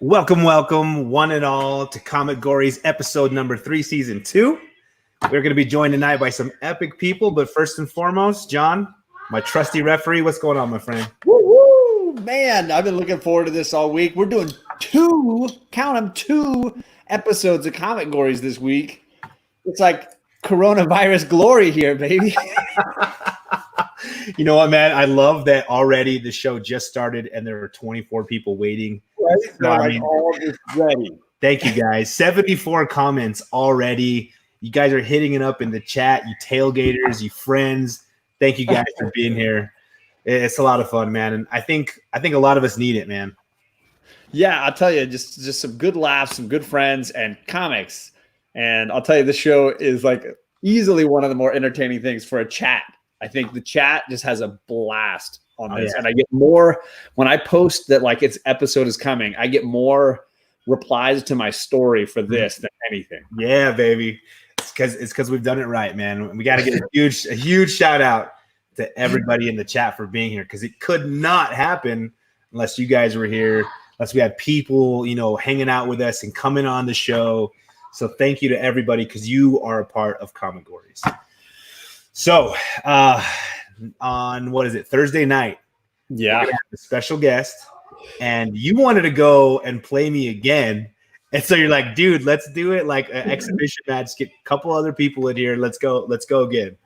Welcome, one and all, to Comicgories episode number 3, season 2. We're going to be joined tonight by some epic people, but first and foremost, John, my trusty referee, what's going on, my friend? Woo! Man, I've been looking forward to this all week. We're doing two episodes of Comicgories this week. It's like coronavirus glory here, baby. You know what, man? I love that already the show just started and there were 24 people waiting. Right? So, all just ready. Thank you, guys. 74 comments already. You guys are hitting it up in the chat. You tailgaters, you friends. Thank you guys for being here. It's a lot of fun, man. And I think a lot of us need it, man. Yeah, I'll tell you, just some good laughs, some good friends, and comics. And I'll tell you, this show is like easily one of the more entertaining things for a chat. I think the chat just has a blast on this. Yeah. And I get more when I post that like its episode is coming, I get more replies to my story for this than anything. Yeah, baby. It's because we've done it right, man. We got to get a huge shout out to everybody in the chat for being here, because it could not happen unless you guys were here, unless we had people, hanging out with us and coming on the show. So thank you to everybody, because you are a part of Comicgories. So on Thursday night, we're gonna have a special guest, and you wanted to go and play me again. And so you're like, dude, let's do it like an exhibition match. Get a couple other people in here. Let's go again.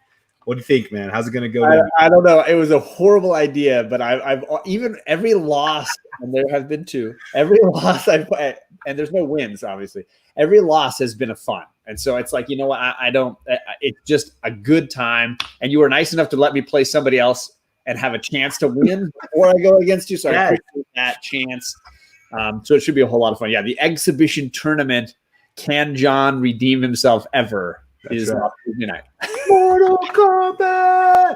What do you think, man? How's it gonna go? I don't know. It was a horrible idea, but I've even every loss, and there have been two. Every loss and there's no wins, obviously. Every loss has been a fun, and so it's like, you know what? I don't. It's just a good time, and you were nice enough to let me play somebody else and have a chance to win before I go against you. So I appreciate that chance. So it should be a whole lot of fun. Yeah, the exhibition tournament. Can John redeem himself ever? Is right. Tuesday night. Mortal Kombat.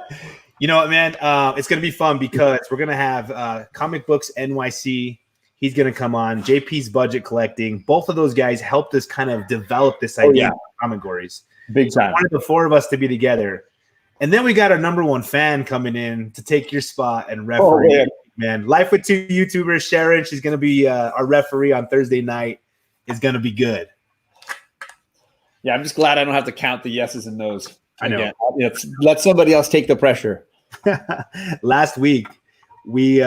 You know what, man? It's gonna be fun because we're gonna have Comic Books NYC. He's gonna come on. JP's Budget Collecting. Both of those guys helped us kind of develop this idea of Comicgories. Big time. I wanted the four of us to be together, and then we got our number one fan coming in to take your spot and referee. Oh, man, Life with Two YouTubers. Sharon, she's gonna be our referee on Thursday night. Is gonna be good. Yeah, I'm just glad I don't have to count the yeses and nos. I know. Again. Let somebody else take the pressure. Last week, we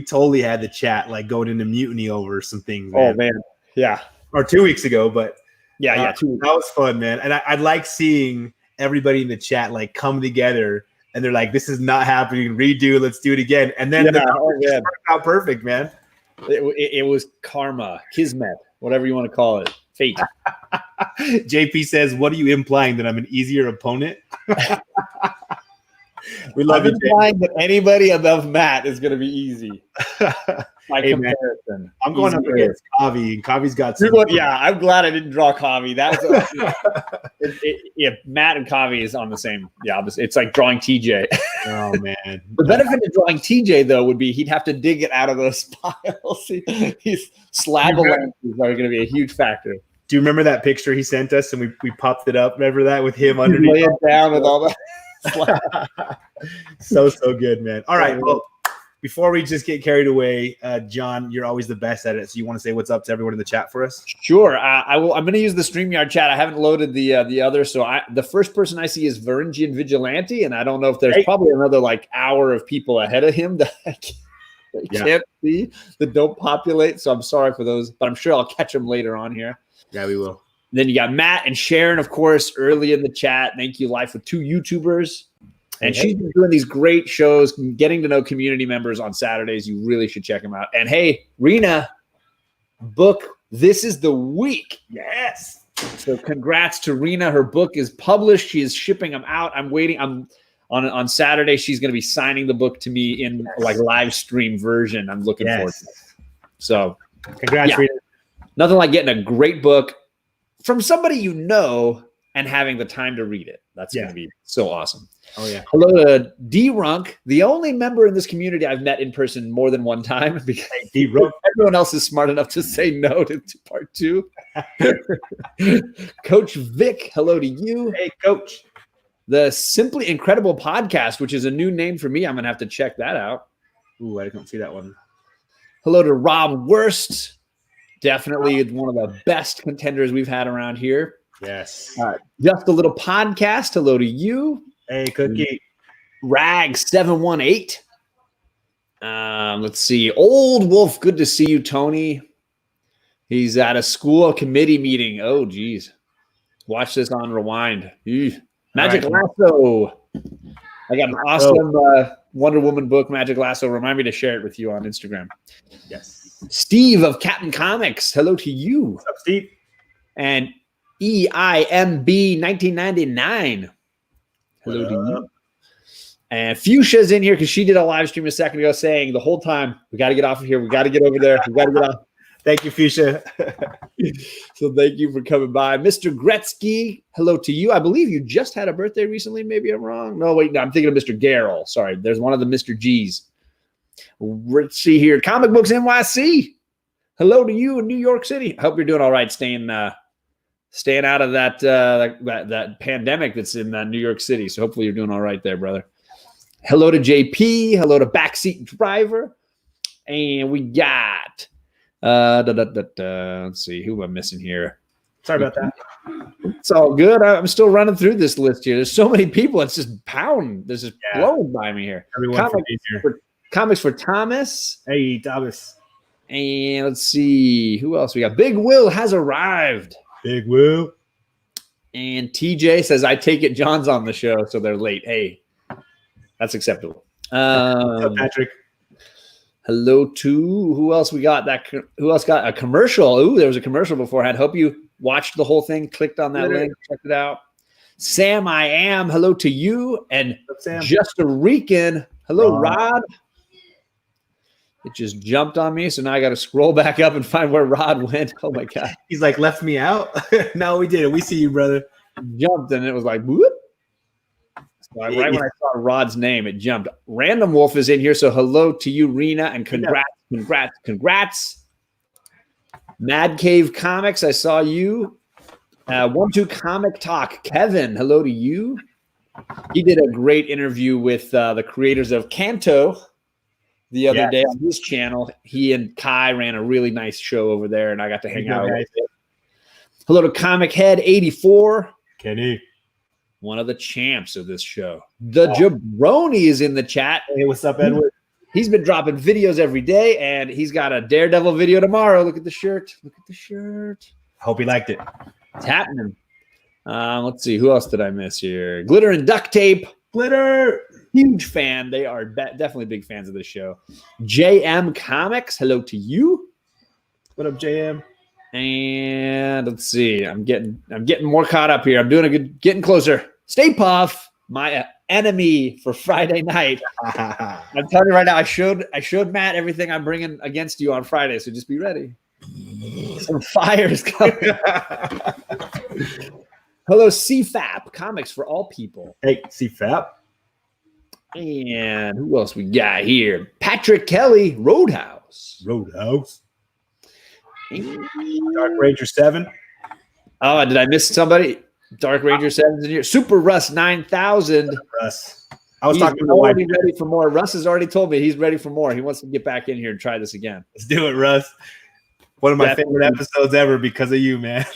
totally had the chat like going into mutiny over some things. Man. Oh man, yeah. Or 2 weeks ago, but yeah, 2 weeks. That was fun, man. And I like seeing everybody in the chat like come together, and they're like, "This is not happening. Redo. Let's do it again." And then it worked out perfect, man. It was karma, kismet, whatever you want to call it, fate. JP says, "What are you implying, that I'm an easier opponent?" We love I'm implying that anybody above Matt is going to be easy. By comparison, man. I'm going up against Kavi, and Kavi's got some. I'm glad I didn't draw Kavi. That's Matt and Kavi is on the same. Yeah, it's like drawing TJ. Oh man, the benefit of drawing TJ though would be he'd have to dig it out of those piles. These slab are going to be a huge factor. Do you remember that picture he sent us, and we popped it up? Remember that with him underneath? Lay it down with all that. so good, man. All right, well, before we just get carried away, John, you're always the best at it, so you want to say what's up to everyone in the chat for us? Sure. I will. I'm going to use the StreamYard chat. I haven't loaded the other, so the first person I see is Varangian Vigilante, and I don't know if there's probably another like hour of people ahead of him that I can't see, that don't populate, so I'm sorry for those, but I'm sure I'll catch them later on here. Yeah, we will. Then you got Matt and Sharon, of course, early in the chat. Thank you, Life with Two YouTubers. And she's been doing these great shows, getting to know community members on Saturdays. You really should check them out. And hey, Rena, book, this is the week. Yes. So congrats to Rena. Her book is published. She is shipping them out. I'm waiting. On Saturday, she's going to be signing the book to me in like live stream version. I'm looking forward to it. So congrats, Rena. Nothing like getting a great book from somebody you know and having the time to read it. That's going to be so awesome. Oh, yeah. Hello to D-Runk, the only member in this community I've met in person more than one time, because everyone else is smart enough to say no to part 2. Coach Vic, hello to you. Hey, Coach. The Simply Incredible Podcast, which is a new name for me. I'm going to have to check that out. Ooh, I don't see that one. Hello to Rob Wurst. Definitely one of the best contenders we've had around here. Yes. Just a little podcast. Hello to you. Hey, Cookie. Rag718. Let's see. Old Wolf, good to see you, Tony. He's at a school committee meeting. Oh, geez. Watch this on rewind. Magic Lasso. I got an awesome Wonder Woman book, Magic Lasso. Remind me to share it with you on Instagram. Yes. Steve of Captain Comics. Hello to you. What's up, Steve? And EIMB 1999. Hello to you. And Fuchsia's in here because she did a live stream a second ago saying the whole time, we got to get off of here. We got to get over there. We got to get off. Thank you, Fuchsia. So thank you for coming by. Mr. Gretzky, hello to you. I believe you just had a birthday recently. Maybe I'm wrong. No, wait. No, I'm thinking of Mr. Garrel. Sorry. There's one of the Mr. G's. Let's see here. Comic Books NYC. Hello to you in New York City. I hope you're doing all right staying out of that pandemic that's in New York City. So hopefully you're doing all right there, brother. Hello to JP. Hello to Backseat Driver. And we got, let's see, who am I missing here? Sorry about that. It's all good. I'm still running through this list here. There's so many people. It's just pounding. This is blowing by me here. Everyone Comics for Thomas. Hey, Thomas. And let's see. Who else we got? Big Will has arrived. Big Will. And TJ says, I take it John's on the show, so they're late. Hey, that's acceptable. What's up, Patrick? Hello to who else we got? Who else got a commercial? Ooh, there was a commercial beforehand. Hope you watched the whole thing, clicked on that link, checked it out. Sam, I am. Hello to you. And Just a Rican. Hello, Rod. It just jumped on me, so now I got to scroll back up and find where Rod went. Oh, my God. He's like, left me out? No, we didn't. We see you, brother. Jumped, and it was like, whoop. So right when I saw Rod's name, it jumped. Random Wolf is in here, so hello to you, Rena, and congrats. Mad Cave Comics, I saw you. 1-2 Comic Talk, Kevin, hello to you. He did a great interview with the creators of Kanto the other day on his channel. He and Kai ran a really nice show over there, and I got to hang out with him. Hello to ComicHead 84. Kenny. One of the champs of this show. The Jabroni is in the chat. Hey, what's up, Edward? He's been dropping videos every day, and he's got a Daredevil video tomorrow. Look at the shirt. Look at the shirt. Hope he liked it. It's happening. Let's see. Who else did I miss here? Glitter and Duct Tape. Glitter. Huge fan. They are definitely big fans of this show. JM Comics. Hello to you. What up, JM? And let's see. I'm getting more caught up here. I'm doing getting closer. Stay Puff, my enemy for Friday night. I'm telling you right now, I showed Matt everything I'm bringing against you on Friday, so just be ready. Some fire is coming. Hello, CFAP, Comics for All People. Hey, CFAP. And who else we got here? Patrick Kelly, Roadhouse. Dark Ranger 7. Oh, did I miss somebody? Dark Ranger 7's in here. Super Russ 9000. Russ. I was talking to ready for more. Russ has already told me he's ready for more. He wants to get back in here and try this again. Let's do it, Russ. One of my favorite episodes ever because of you, man.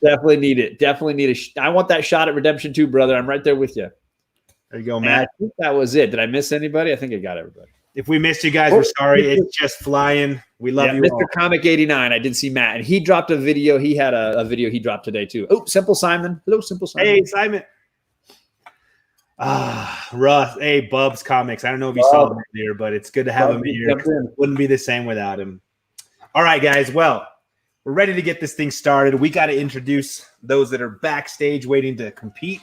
Definitely need it. I want that shot at Redemption 2, brother. I'm right there with you. There you go, Matt. I think that was it. Did I miss anybody? I think I got everybody. If we missed you guys, we're sorry. It's just flying. We love you Mr. all. Comic 89. I did see Matt, and he dropped a video. He had a video he dropped today, too. Oh, Simple Simon. Hello, Simple Simon. Hey, Simon. Russ. Hey, Bubs Comics. I don't know if you saw him here, but it's good to have him here. Wouldn't be the same without him. All right, guys. Well, we're ready to get this thing started. We got to introduce those that are backstage waiting to compete.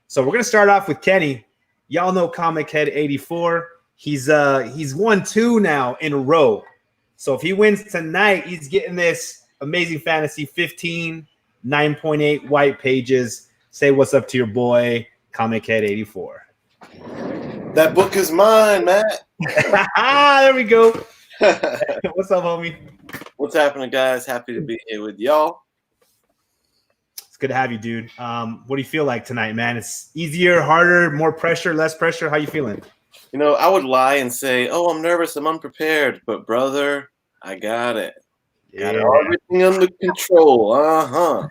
So we're going to start off with Kenny. Y'all know ComicHead 84. He's won 2 now in a row. So if he wins tonight, he's getting this Amazing Fantasy 15, 9.8 white pages. Say what's up to your boy, ComicHead 84. That book is mine, Matt. There we go. What's up, homie? What's happening, guys? Happy to be here with y'all. It's good to have you, dude. What do you feel like tonight, man? It's easier, harder, more pressure, less pressure? How you feeling? You know, I would lie and say, oh, I'm nervous, I'm unprepared. But, brother, I got it. Got everything under control. I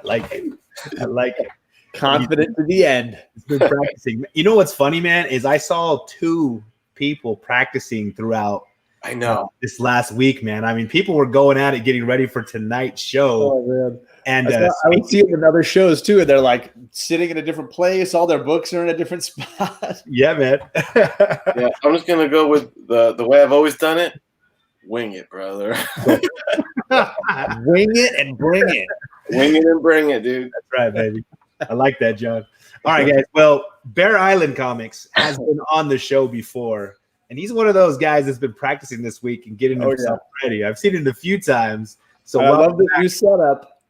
like it. Confident to the end. He's been practicing. You know what's funny, man, is I saw 2 people practicing throughout. I know. This last week, man. I mean, people were going at it, getting ready for tonight's show. Oh man! And I would see them in other shows too, and they're like sitting in a different place. All their books are in a different spot. Yeah, man. Yeah, I'm just gonna go with the way I've always done it. Wing it, brother. Wing it and bring it. Wing it and bring it, dude. That's right, baby. I like that, John. All right, guys. Well, Bear Island Comics has been on the show before. And he's one of those guys that's been practicing this week and getting himself ready. I've seen it a few times. So I love the new setup.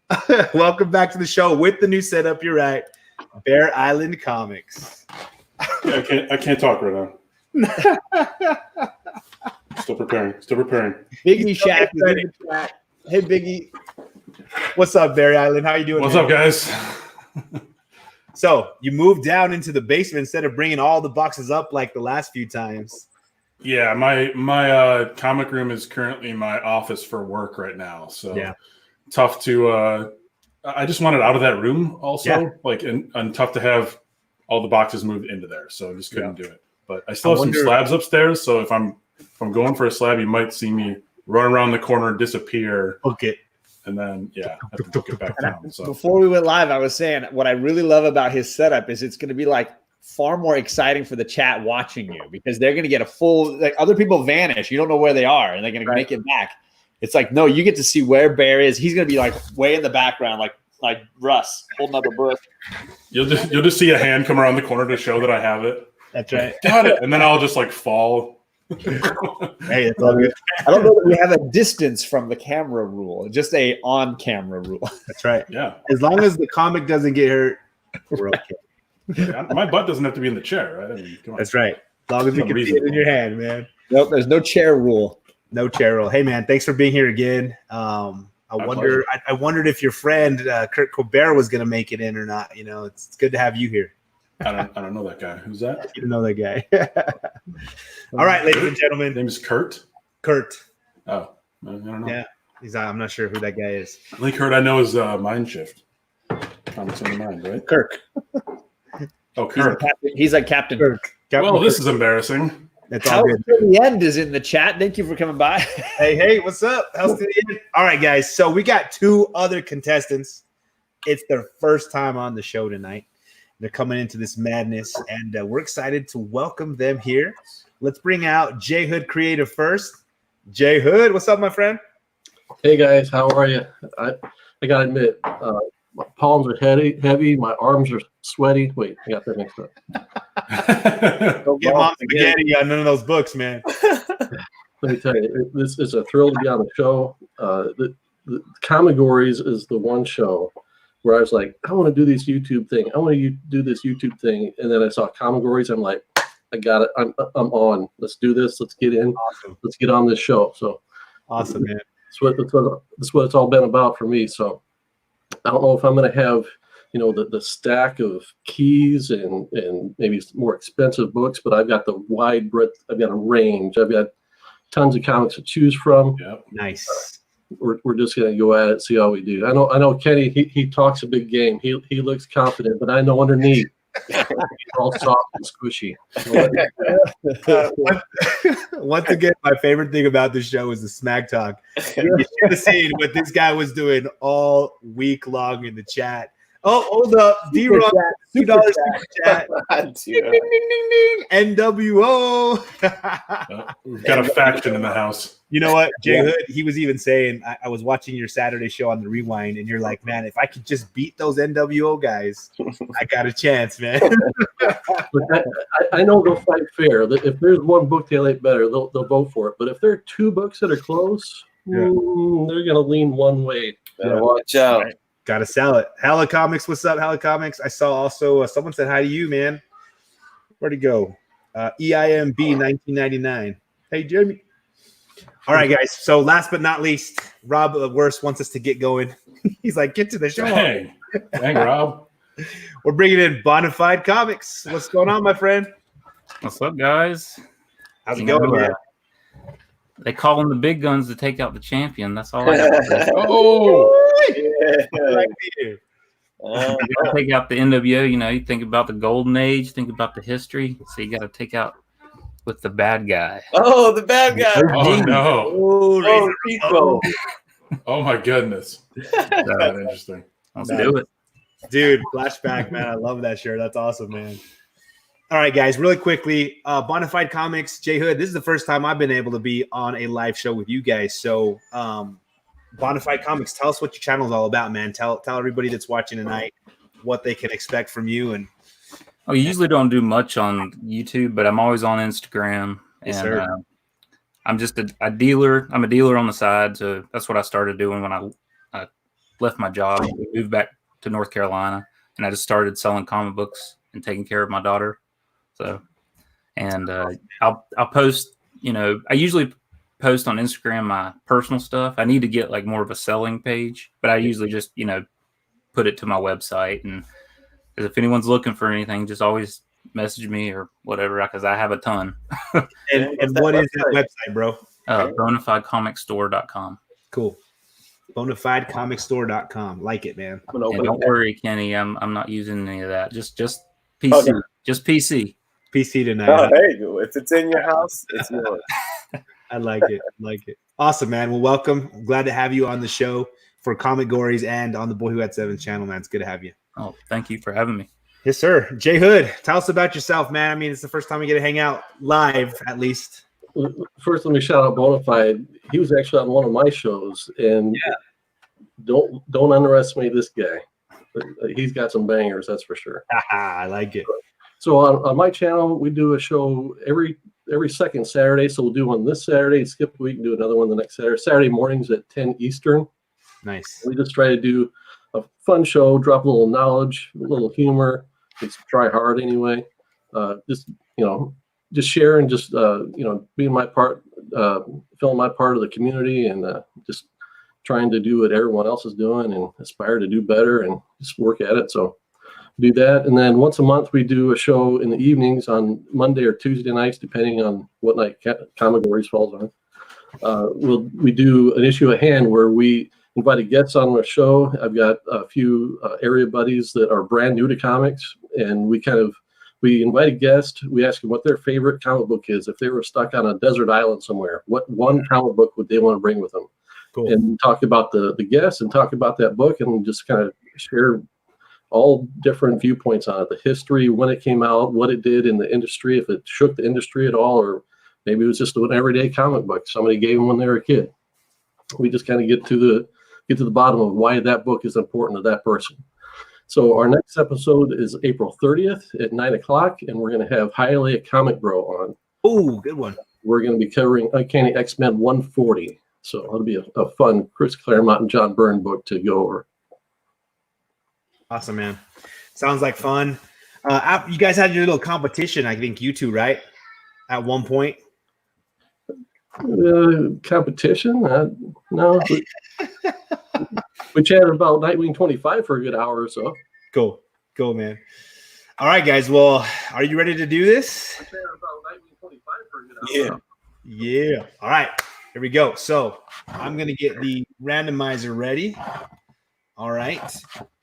Welcome back to the show with the new setup. You're right. Bear Island Comics. Yeah, I can't talk right now. Still preparing. Biggie Shack is in the chat. Hey, Biggie. What's up, Bear Island? How you doing? What's up, guys? So you moved down into the basement instead of bringing all the boxes up like the last few times. Yeah, my comic room is currently my office for work right now. So tough to I just wanted out of that room also. And tough to have all the boxes moved into there. So I just couldn't do it. But I still have some slabs upstairs. So if I'm going for a slab, you might see me run around the corner, disappear. Okay. And then, have to book it back down. So before we went live, I was saying what I really love about his setup is it's going to be like far more exciting for the chat watching you because they're going to get a full, like other people vanish. You don't know where they are and they're going to make it back. It's like, no, you get to see where Bear is. He's going to be like way in the background, like Russ holding up a bush. You'll just see a hand come around the corner to show that I have it. That's right. Got it. And then I'll just like fall. Hey, it's all good. I don't know that we have a distance from the camera rule, just a on-camera rule. That's right. Yeah. As long as the comic doesn't get hurt, we're okay. Yeah, my butt doesn't have to be in the chair, right? I mean, come on. That's right. As long as we can see it in your hand, man. Nope, there's no chair rule. No chair rule. Hey, man, thanks for being here again. I wondered if your friend Kurt Colbert was going to make it in or not. You know, it's good to have you here. I don't know that guy. Who's that? You don't know that guy. All right, ladies and gentlemen. His name is Kurt. Kurt. Oh, I don't know. Yeah, I'm not sure who that guy is. I think Kurt I know is Mind Shift. Comics on the Mind, right? Kirk. Oh, Kirk. He's like Captain Kirk. Well, this is embarrassing. That's all good. House to the End is in the chat. Thank you for coming by. Hey, what's up? House to the End. All right, guys. So we got 2 other contestants. It's their first time on the show tonight. They're coming into this madness, and we're excited to welcome them here. Let's bring out J Hood Creative first. J Hood, what's up, my friend? Hey guys, how are you? I gotta admit, my palms are heavy, my arms are sweaty. Wait, I got that mixed up. Don't get mom spaghetti on none of those books, man. Let me tell you, this is a thrill to be on the show. The Comicgories is the one show where I was like, I want to do this YouTube thing. I want to do this YouTube thing. And then I saw Comicgories. I'm like, I got it. I'm on. Let's do this. Let's get in. Awesome. Let's get on this show. So awesome, man. That's what it's all been about for me. So I don't know if I'm going to have, the stack of keys and maybe more expensive books, but I've got the wide breadth. I've got a range. I've got tons of comics to choose from. Yep. Nice. We're just going to go at it, see how we do. I know Kenny, he talks a big game. He looks confident, but I know underneath he's all soft and squishy. Once again, my favorite thing about this show is the smack talk. You should have seen what this guy was doing all week long in the chat. Oh, hold up. D-Rock, $2 super chat. Ding, ding, ding, ding, ding. NWO. We've got a faction in the house. You know what, Jay Hood, he was even saying, I was watching your Saturday show on the Rewind, and you're like, man, if I could just beat those NWO guys, I got a chance, man. I know they'll fight fair. If there's one book they like better, they'll vote for it. But if there are 2 books that are close, they're going to lean one way. Watch out. Right. Got to sell it. Hala Comics, what's up, Hala Comics? I saw also someone said hi to you, man. Where'd he go? EIMB 1999. Hey, Jeremy. All right, guys. So last but not least, Rob Worst wants us to get going. He's like, get to the show. Dang, Rob. We're bringing in Bona Fide Comics. What's going on, my friend? What's up, guys? How's it going, man? They call in the big guns to take out the champion. That's all I got to say. Yeah. You gotta take out the NWO. You know, you think about the golden age, think about the history. So you got to take out with the bad guy. Oh, the bad guy. Oh no! Oh, Pico. Oh my goodness! That's interesting. Let's do it. Dude, flashback, man. I love that shirt. That's awesome, man. All right, guys, really quickly, Bona Fide Comics, Jay Hood, this is the first time I've been able to be on a live show with you guys. So, Bona Fide Comics, tell us what your channel is all about, man. Tell everybody that's watching tonight what they can expect from you. And I usually don't do much on YouTube, but I'm always on Instagram. Yes, and sir. I'm just a dealer. I'm a dealer on the side, so that's what I started doing when I left my job, moved back to North Carolina, and I just started selling comic books and taking care of my daughter. So, and I'll post. You know, I usually post on Instagram my personal stuff. I need to get like more of a selling page, but I usually just put it to my website. And if anyone's looking for anything, just always message me or whatever, because I have a ton. and what is that website, bro? Bonafidecomicstore.com. Cool. Bonafidecomicstore.com. Like it, man. And don't worry, Kenny. I'm not using any of that. Just PC. Okay. Just PC. PC tonight. Oh, there you go. If it's in your house, it's yours. I like it. Awesome, man. Well, welcome. I'm glad to have you on the show for Comicgories and on the Boy Who Had Seven channel, man. It's good to have you. Oh, thank you for having me. Yes, sir. Jay Hood, tell us about yourself, man. I mean, it's the first time we get to hang out live, at least. First, let me shout out Bona Fide. He was actually on one of my shows, and don't underestimate this guy. He's got some bangers, that's for sure. I like it. So on my channel, we do a show every second Saturday. So we'll do one this Saturday, skip a week, and do another one the next Saturday. Saturday mornings at 10 Eastern. Nice. We just try to do a fun show, drop a little knowledge, a little humor. Just try hard anyway. Just share and just being my part, filling my part of the community, and just trying to do what everyone else is doing and aspire to do better and just work at it. So do that. And then once a month, we do a show in the evenings on Monday or Tuesday nights, depending on what night Comicgories falls on. We do an issue at hand where we invited guests on the show. I've got a few area buddies that are brand new to comics, and we invite a guest. We ask them what their favorite comic book is. If they were stuck on a desert island somewhere, what one comic book would they want to bring with them? Cool. And talk about the guests and talk about that book, and just kind of share all different viewpoints on it, the history, when it came out, what it did in the industry, if it shook the industry at all, or maybe it was just an everyday comic book somebody gave them when they were a kid. We just kind of get to the bottom of why that book is important to that person. So our next episode is April 30th at 9:00, and we're going to have Highlight Comic Bro on. Oh, good one. We're going to be covering Uncanny X-Men 140. So it'll be a fun Chris Claremont and John Byrne book to go over. Awesome, man. Sounds like fun. You guys had your little competition, I think you two, right? At one point. Competition? No. We chatted about Nightwing 25 for a good hour or so. Cool, man. All right, guys. Well, are you ready to do this? We chatted about Nightwing 25 for a good hour. Yeah. All right. Here we go. So I'm going to get the randomizer ready. All right.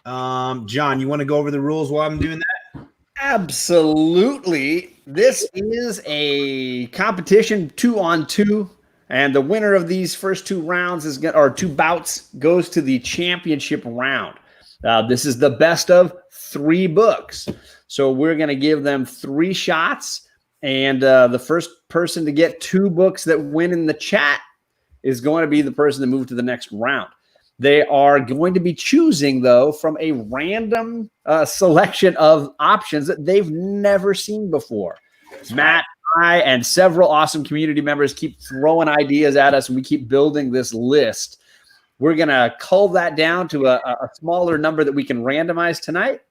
John, you want to go over the rules while I'm doing that? Absolutely. This is a competition 2-on-2, and the winner of these first two rounds two bouts goes to the championship round. This is the best of 3 books. So we're going to give them 3 shots, and the first person to get 2 books that win in the chat is going to be the person to move to the next round. They are going to be choosing, though, from a random selection of options that they've never seen before. Matt, I, and several awesome community members keep throwing ideas at us, and we keep building this list. We're going to cull that down to a smaller number that we can randomize tonight,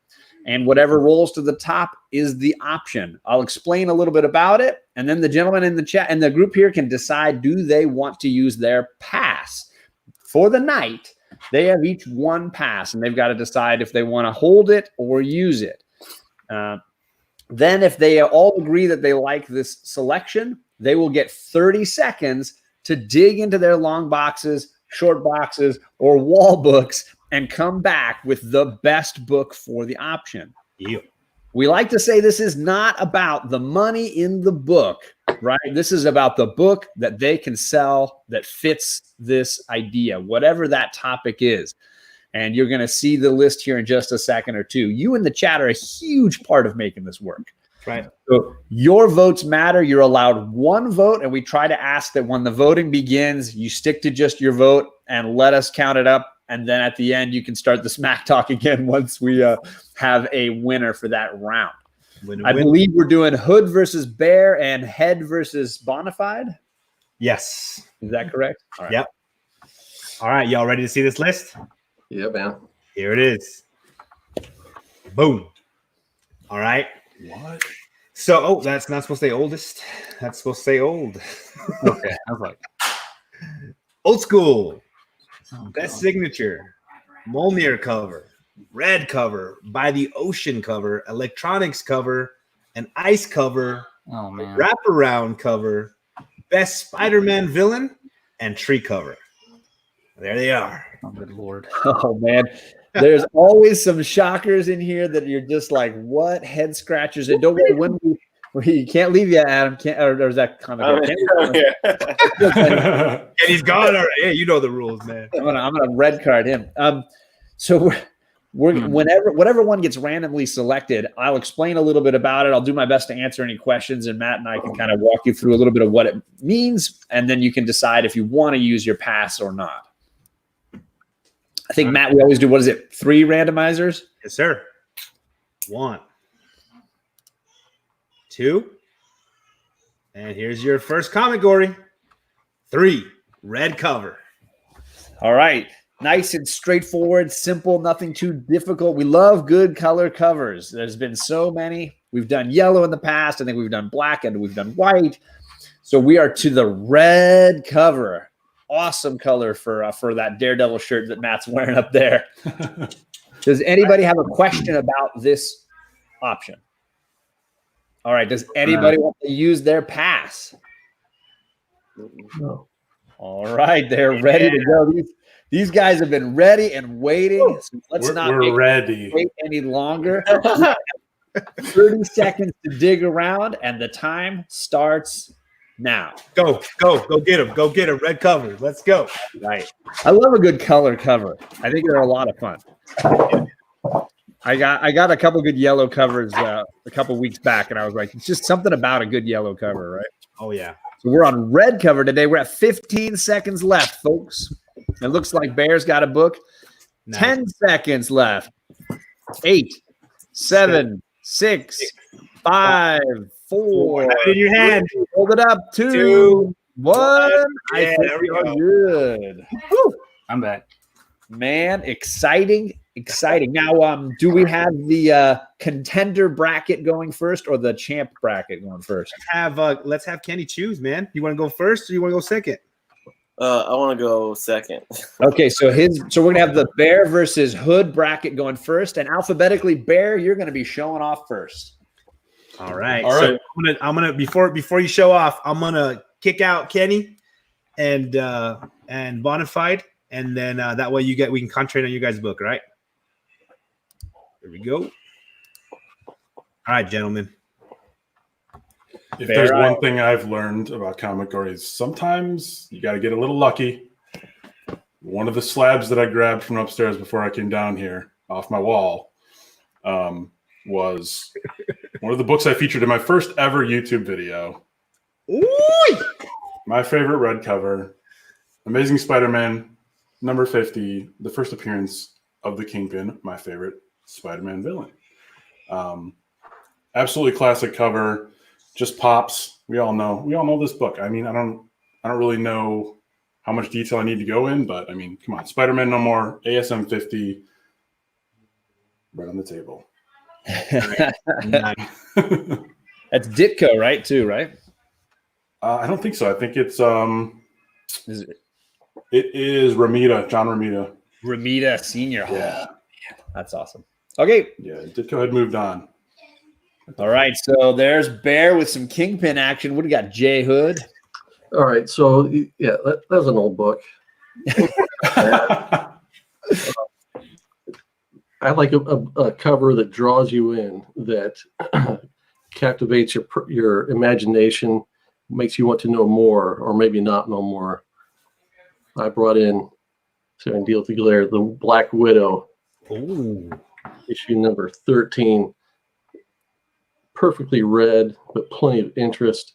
and whatever rolls to the top is the option. I'll explain a little bit about it, and then the gentleman in the chat and the group here can decide, do they want to use their pass for the night? They have each 1 pass, and they've got to decide if they want to hold it or use it. Then if they all agree that they like this selection, they will get 30 seconds to dig into their long boxes, short boxes, or wall books and come back with the best book for the option. Yeah. We like to say this is not about the money in the book, right? This is about the book that they can sell that fits this idea, whatever that topic is. And you're going to see the list here in just a second or two. You in the chat are a huge part of making this work. Right. So your votes matter. You're allowed one vote, and we try to ask that when the voting begins, you stick to just your vote and let us count it up. And then at the end, you can start the smack talk again once we have a winner for that round. I believe we're doing Hood versus Bear and Head versus Bona Fide. Yes. Is that correct? All right. Yep. All right. Y'all ready to see this list? Yeah, man. Here it is. Boom. All right. What? So, that's not supposed to say oldest. That's supposed to say old. Okay. I was like, Old school. oh, Best God. signature. Molnir cover. Red cover. By the Ocean cover. Electronics cover. An ice cover. Oh, man. Wraparound cover. Best Spider-Man villain. And tree cover. There they are. Oh, good Lord. Oh, man. There's always some shockers in here that you're just like, what? Head scratchers. And don't worry, when you can't leave yet, Adam. Or is that comic? And he's gone already. Hey, you know the rules, man. I'm gonna red card him. So we're whatever one gets randomly selected, I'll explain a little bit about it. I'll do my best to answer any questions, and Matt and I can kind of walk you through a little bit of what it means, and then you can decide if you want to use your pass or not. I think, Matt, we always do, what is it, 3 randomizers? Yes, sir. 1, 2, and here's your first comic gory. 3, red cover. All right. Nice and straightforward, simple, nothing too difficult. We love good color covers. There's been so many. We've done yellow in the past. I think we've done black and we've done white. So we are to the red cover. Awesome color for that Daredevil shirt that Matt's wearing up there. Does anybody have a question about this option? All right. Does anybody want to use their pass? No. All right. They're ready to go. These guys have been ready and waiting. So let's not wait any longer. 30 seconds to dig around, and the time starts now. Go get him. Go get him. Red cover. Let's go. Right. I love a good color cover. I think they're a lot of fun. I got a couple good yellow covers a couple weeks back, and I was like, it's just something about a good yellow cover, right? Oh, yeah. So we're on red cover today. We're at 15 seconds left, folks. It looks like Bear's got a book. Nice. 10 seconds left. 8, 7, 6, 5, 4. Have it in your hand. Hold it up. 2, 1. Yeah, I think there we go. Good. Woo. I'm back. Man, exciting. Now, do we have the contender bracket going first or the champ bracket going first? Let's have Kenny choose, man. You want to go first or you want to go second? I want to go second. Okay, so we're gonna have the Bear versus Hood bracket going first, and alphabetically, Bear, you're gonna be showing off first. All right. So I'm gonna before you show off, I'm gonna kick out Kenny and Bona Fide, and then that way we can concentrate on you guys' book, right? Here we go. All right, gentlemen. If there's one thing I've learned about Comicgories, sometimes you got to get a little lucky. One of the slabs that I grabbed from upstairs before I came down here off my wall was one of the books I featured in my first ever YouTube video. Ooh! My favorite red cover, Amazing Spider-Man number 50, the first appearance of the Kingpin, my favorite Spider-Man villain. Absolutely classic cover. Just pops. We all know this book. I mean, I don't really know how much detail I need to go in, but I mean, come on, Spider-Man No More, ASM 50, right on the table. That's Ditko, right? Too, right? I don't think so. I think it's Is it it is Romita, John Romita. Romita Senior? Yeah, that's awesome. Okay. yeah. Ditko had moved on. All right, so there's Bear with some Kingpin action. What do you got, J Hood? All right, so yeah, that's an old book. I like a cover that draws you in, that captivates your imagination, makes you want to know more, or maybe not know more. I brought in, so I can deal with the glare, the Black Widow. Ooh. Issue number 13. Perfectly read, but plenty of interest.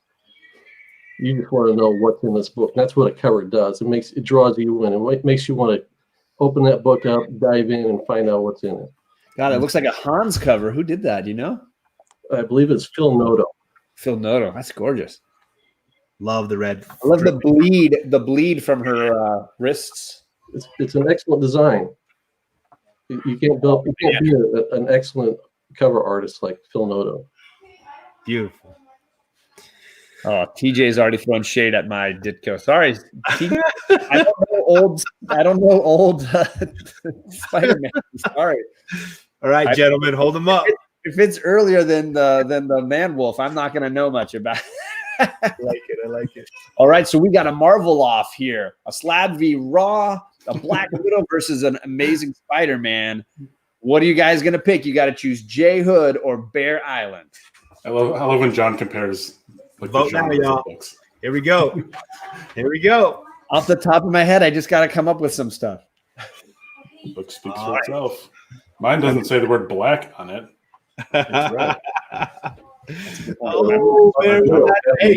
You just want to know what's in this book. That's what a cover does. It draws you in. It makes you want to open that book up, dive in, and find out what's in it. God, it looks like a Hans cover. Who did that? You know? I believe it's Phil Noto. Phil Noto. That's gorgeous. Love the red. I love the bleed from her wrists. It's an excellent design. You can't be an excellent cover artist like Phil Noto. Beautiful. Oh, TJ's already thrown shade at my Ditko. Sorry, TJ. I don't know old Spider-Man. Sorry. All right, gentlemen, hold them up. If it's earlier than the Man Wolf, I'm not going to know much about it. I like it. All right, so we got a Marvel off here. A Slab v. Raw, a Black Widow versus an Amazing Spider-Man. What are you guys going to pick? You got to choose J. Hood or Bear Island. I love when John compares. Vote now, y'all. Here we go. Off the top of my head, I just got to come up with some stuff. The book speaks for itself. Mine doesn't say the word black on it. That's right. Oh, man. Hey,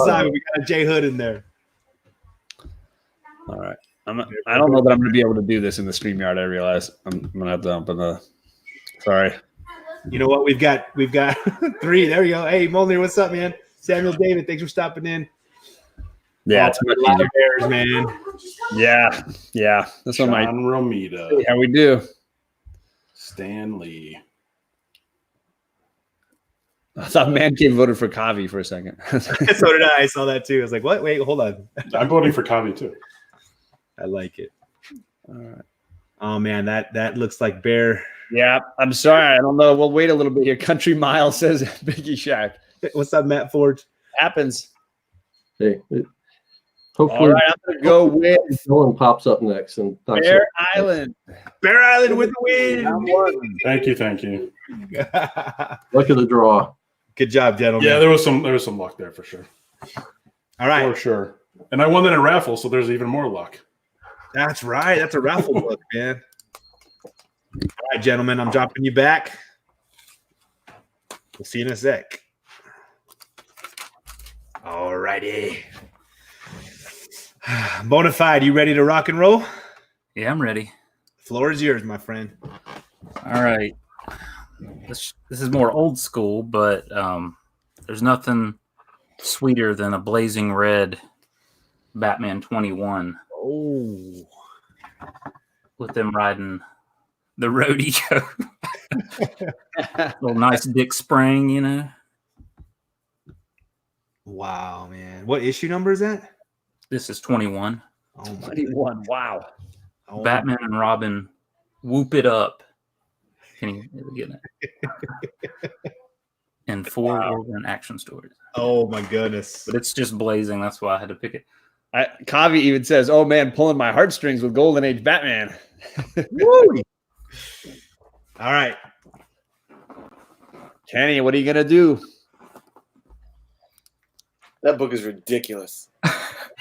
Simon, we got a J Hood in there. All right. I don't know that I'm going to be able to do this in the StreamYard. I realize I'm going to have to open the. Sorry. You know what? We've got 3. There we go. Hey, Molnir, what's up, man? Samuel David, thanks for stopping in. Yeah, it's much easier. Bears, man. Yeah. That's what John Romita. How we do. Stan Lee. I thought Man Cave voted for Kavi for a second. So did I. I saw that too. I was like, what? Wait, hold on. I'm voting for Kavi too. I like it. All right. Oh man, that looks like Bear. Yeah, I'm sorry. I don't know. We'll wait a little bit here. Country Mile says Biggie Shack. What's up, Matt Ford? Happens. Hey, hopefully, all right, I'm gonna go with Dylan pops up next and Bear Island. Bear Island with the win. Thank you. Look at the draw. Good job, gentlemen. Yeah, there was some luck there for sure. All right, for sure. And I won that in raffle, so there's even more luck. That's right. That's a raffle book, man. All right, gentlemen, I'm dropping you back. We'll see you in a sec. All righty. Bona Fide, you ready to rock and roll? Yeah, I'm ready. Floor is yours, my friend. All right. This is more old school, but there's nothing sweeter than a blazing red Batman 21. Oh. With them riding the rodeo. Little nice Dick Spring, you know. Wow, man. What issue number is that? This is 21. Oh, 21. Wow. Oh, Batman and Robin whoop it up. Can you get it? And 4 Wolverine action stories. Oh my goodness. But it's just blazing. That's why I had to pick it. Kavi even says, "Oh man, pulling my heartstrings with Golden Age Batman." Woo! All right, Kenny, what are you gonna do? That book is ridiculous.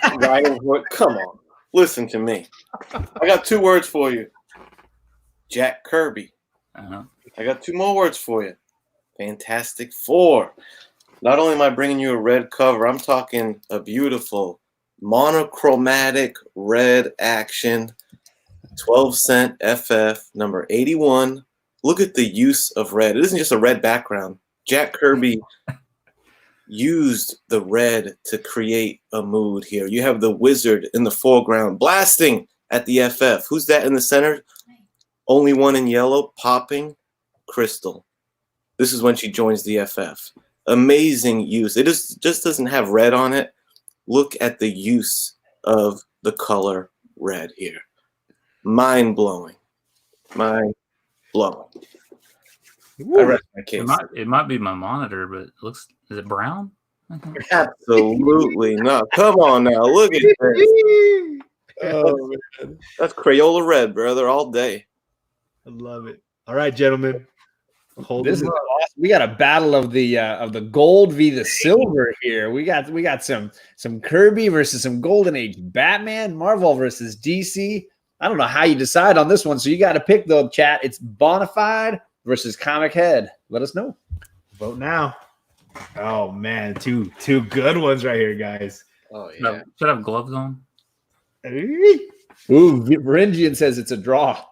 Come on, listen to me. I got 2 words for you. Jack Kirby. Uh-huh. I got 2 more words for you. Fantastic Four. Not only am I bringing you a red cover, I'm talking a beautiful monochromatic red action 12-cent FF number 81. Look at the use of red. It isn't just a red background. Jack Kirby used the red to create a mood here. You have the wizard in the foreground blasting at the FF. Who's that in the center? Only one in yellow, popping Crystal. This is when she joins the FF. Amazing use. It just doesn't have red on it. Look at the use of the color red here. Mind-blowing. Mind-blowing. I rest my case. It might be my monitor, but is it brown? Absolutely not. Come on now. Look at this. Oh, man. That's Crayola red, brother, all day. I love it. All right, gentlemen. Hold This them is up. awesome. We got a battle of the gold v the silver here. We got some Kirby versus some Golden Age Batman, Marvel versus DC. I don't know how you decide on this one, so you got to pick though, chat. It's Bona Fide versus ComicHead. Let us know. Vote now. Oh man, two good ones right here, guys. Oh, Should I have gloves on? Ooh, Varingian says it's a draw.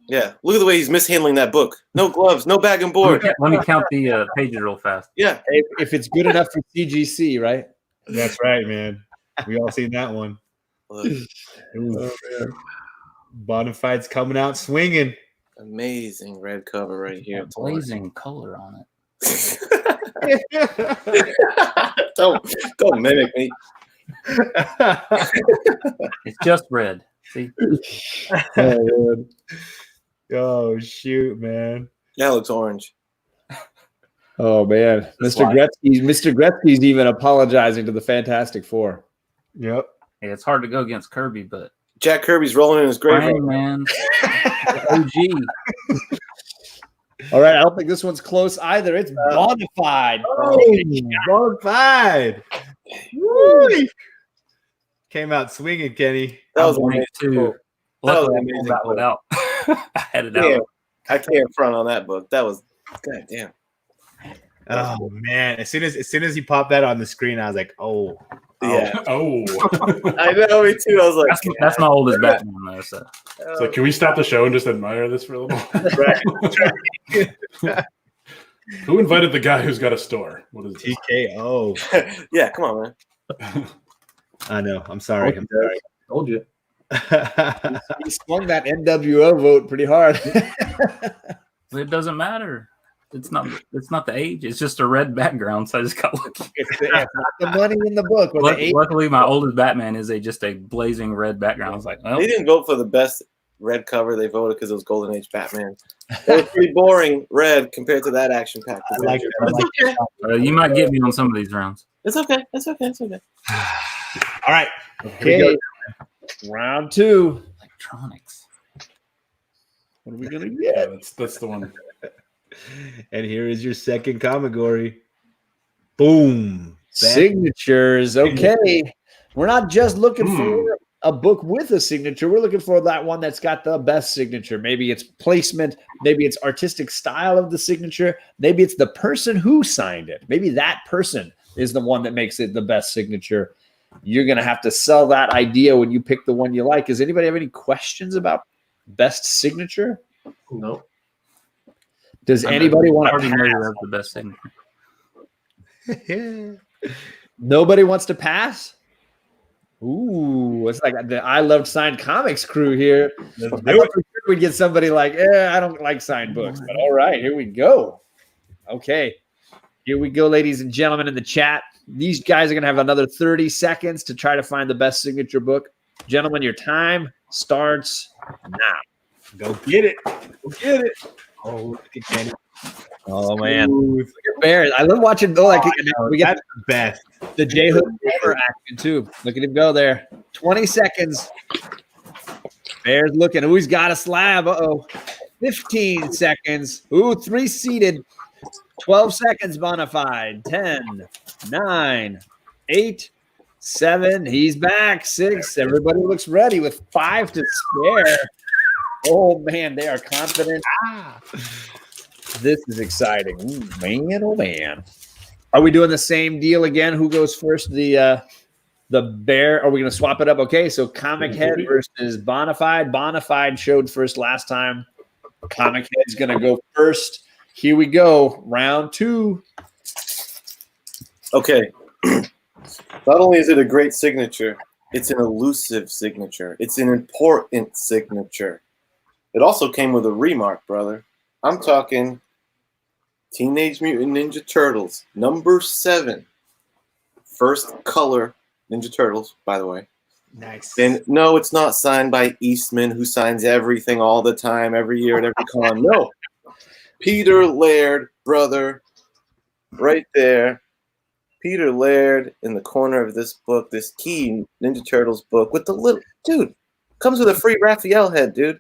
Yeah. Look at the way he's mishandling that book. No gloves, no bag and board. Let me count the pages real fast. Yeah. If it's good enough for CGC, right? That's right, man. We all seen that one. Look, Bona Fide's coming out swinging. amazing red cover right here. Blazing color on it. Don't mimic me. It's just red. See? Oh shoot, man. That looks orange. Oh man, Mr. Gretzky's even apologizing to the Fantastic Four. Yep. Yeah, it's hard to go against Kirby, but Jack Kirby's rolling in his grave. Dang, man. OG. All right, I don't think this one's close either. It's Bona Fide. Bona Fide. Woo! Came out swinging, Kenny. That was I'm amazing. too. That was Luckily, I amazing. pulled that one out. I had it Yeah, out. I can't front on that book. That was goddamn. Oh man! As soon as he popped that on the screen, I was like, oh. Yeah. Oh. I know, me too. I was like, That's my oldest Batman, though. So. So can we stop the show and just admire this for a little while? Who invited the guy who's got a store? What is this? TKO. yeah, come on, man. I know. I'm sorry. I'm sorry. Told you. He swung that NWO vote pretty hard. But it doesn't matter. It's not the age. It's just a red background. So I just got lucky. It's not the money in the book. Or the age. Luckily, my oldest Batman is just a blazing red background. I was like, well, They didn't vote for the best red cover. They voted because it was Golden Age Batman. It was pretty boring red compared to that action pack. I like that. you might get me on some of these rounds. It's okay. It's okay. It's okay. All right. Okay. Round two. Electronics. What are we gonna Yeah, get? that's the one. And here is your second Comicgory. Boom. Signatures. Okay. We're not just looking for a book with a signature. We're looking for that one that's got the best signature. Maybe it's placement. Maybe it's artistic style of the signature. Maybe it's the person who signed it. Maybe that person is the one that makes it the best signature. You're going to have to sell that idea when you pick the one you like. Does anybody have any questions about best signature? No. Does anybody want I already know to that's the best signature. Nobody wants to pass? Ooh, it's like the I Loved Signed Comics crew here. I thought for sure we'd get somebody like, I don't like signed books. But all right, here we go. Okay. Here we go, ladies and gentlemen in the chat. These guys are going to have another 30 seconds to try to find the best signature book. Gentlemen, your time starts now. Go get it. Go get it. Oh, look at Kenny. Oh, man. Look at Bear. I love watching. We get That's the best. the J Hook Bear action, too. Look at him go there. 20 seconds. Bear's looking. Ooh, he's got a slab. Uh-oh. 15 seconds. Ooh, 3 seated. 12 seconds, Bona Fide. 10, 9, 8, 7. He's back. 6. Everybody looks ready with 5 to spare. Oh, man, they are confident. This is exciting. Ooh, man, oh, man. Are we doing the same deal again? Who goes first? The Bear? Are we going to swap it up? Okay, so ComicHead versus Bona Fide. Bona Fide showed first last time. ComicHead's going to go first. Here we go. Round 2. Okay. Not only is it a great signature, it's an elusive signature. It's an important signature. It also came with a remark, brother. I'm talking Teenage Mutant Ninja Turtles, number 7. First color Ninja Turtles, by the way. Nice. And no, it's not signed by Eastman, who signs everything all the time, every year at every con. No. Peter Laird, brother, right there. Peter Laird in the corner of this book, this key Ninja Turtles book with the little dude. Comes with a free Raphael head, dude.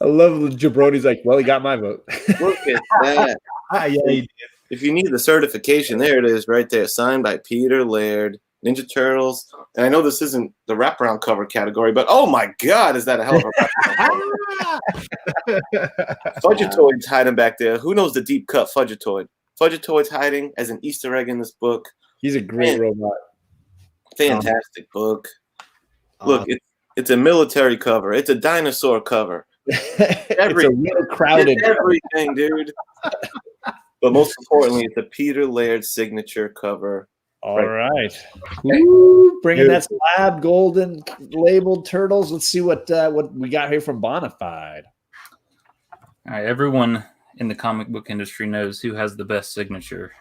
I love Jabroni's like, well, he got my vote. Look at that. Yeah, he did. If you need the certification, there it is right there. Signed by Peter Laird, Ninja Turtles. And I know this isn't the wraparound cover category, but oh my God, is that a hell of a wraparound? Fudgetoid's hiding back there. Who knows the deep cut Fudgetoid? Fudgetoid's hiding as an Easter egg in this book. He's a great robot. Fantastic book. Look, it's a military cover. It's a dinosaur cover. It's a real crowded. It's everything, dude. But most importantly, it's a Peter Laird signature cover. All right. Ooh, bringing that slab golden labeled turtles. Let's see what we got here from Bona Fide. All right, everyone in the comic book industry knows who has the best signature,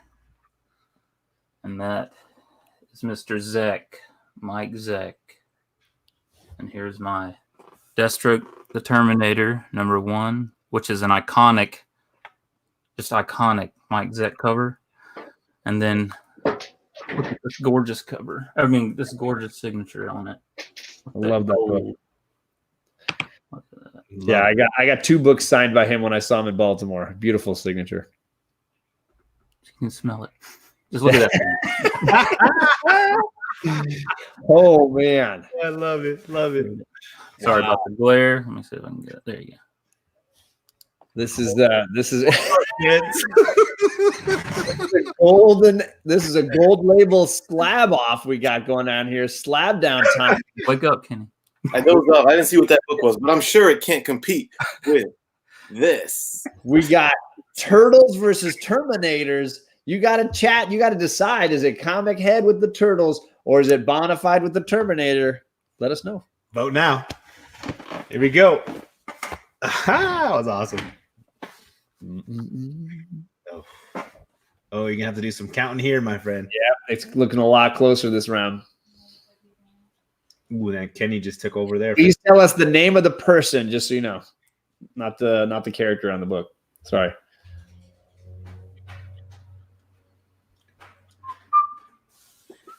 and that is Mr. Zek, Mike Zeck. And here's my Deathstroke the Terminator #1, which is an iconic Mike Zeck cover. And then look at this gorgeous cover. I mean, this gorgeous signature on it. I love that book. Yeah, I got 2 books signed by him when I saw him in Baltimore. Beautiful signature. You can smell it. Just look at that. Oh man, I love it. Love it. Sorry about the glare. Let me see if I can get it. There you go. This is golden. This is a gold label slab off we got going on here. Slab down time. Wake up, Kenny. I dozed off. I didn't see what that book was, but I'm sure it can't compete with this. We got Turtles versus Terminators. You got to chat. You got to decide. Is it ComicHead with the Turtles or is it Bona Fide with the Terminator? Let us know. Vote now. Here we go. That was awesome. Oh, you're gonna have to do some counting here, my friend. Yeah, it's looking a lot closer this round. Ooh, then Kenny just took over there. Please tell us the name of the person, just so you know, not the character on the book. Sorry.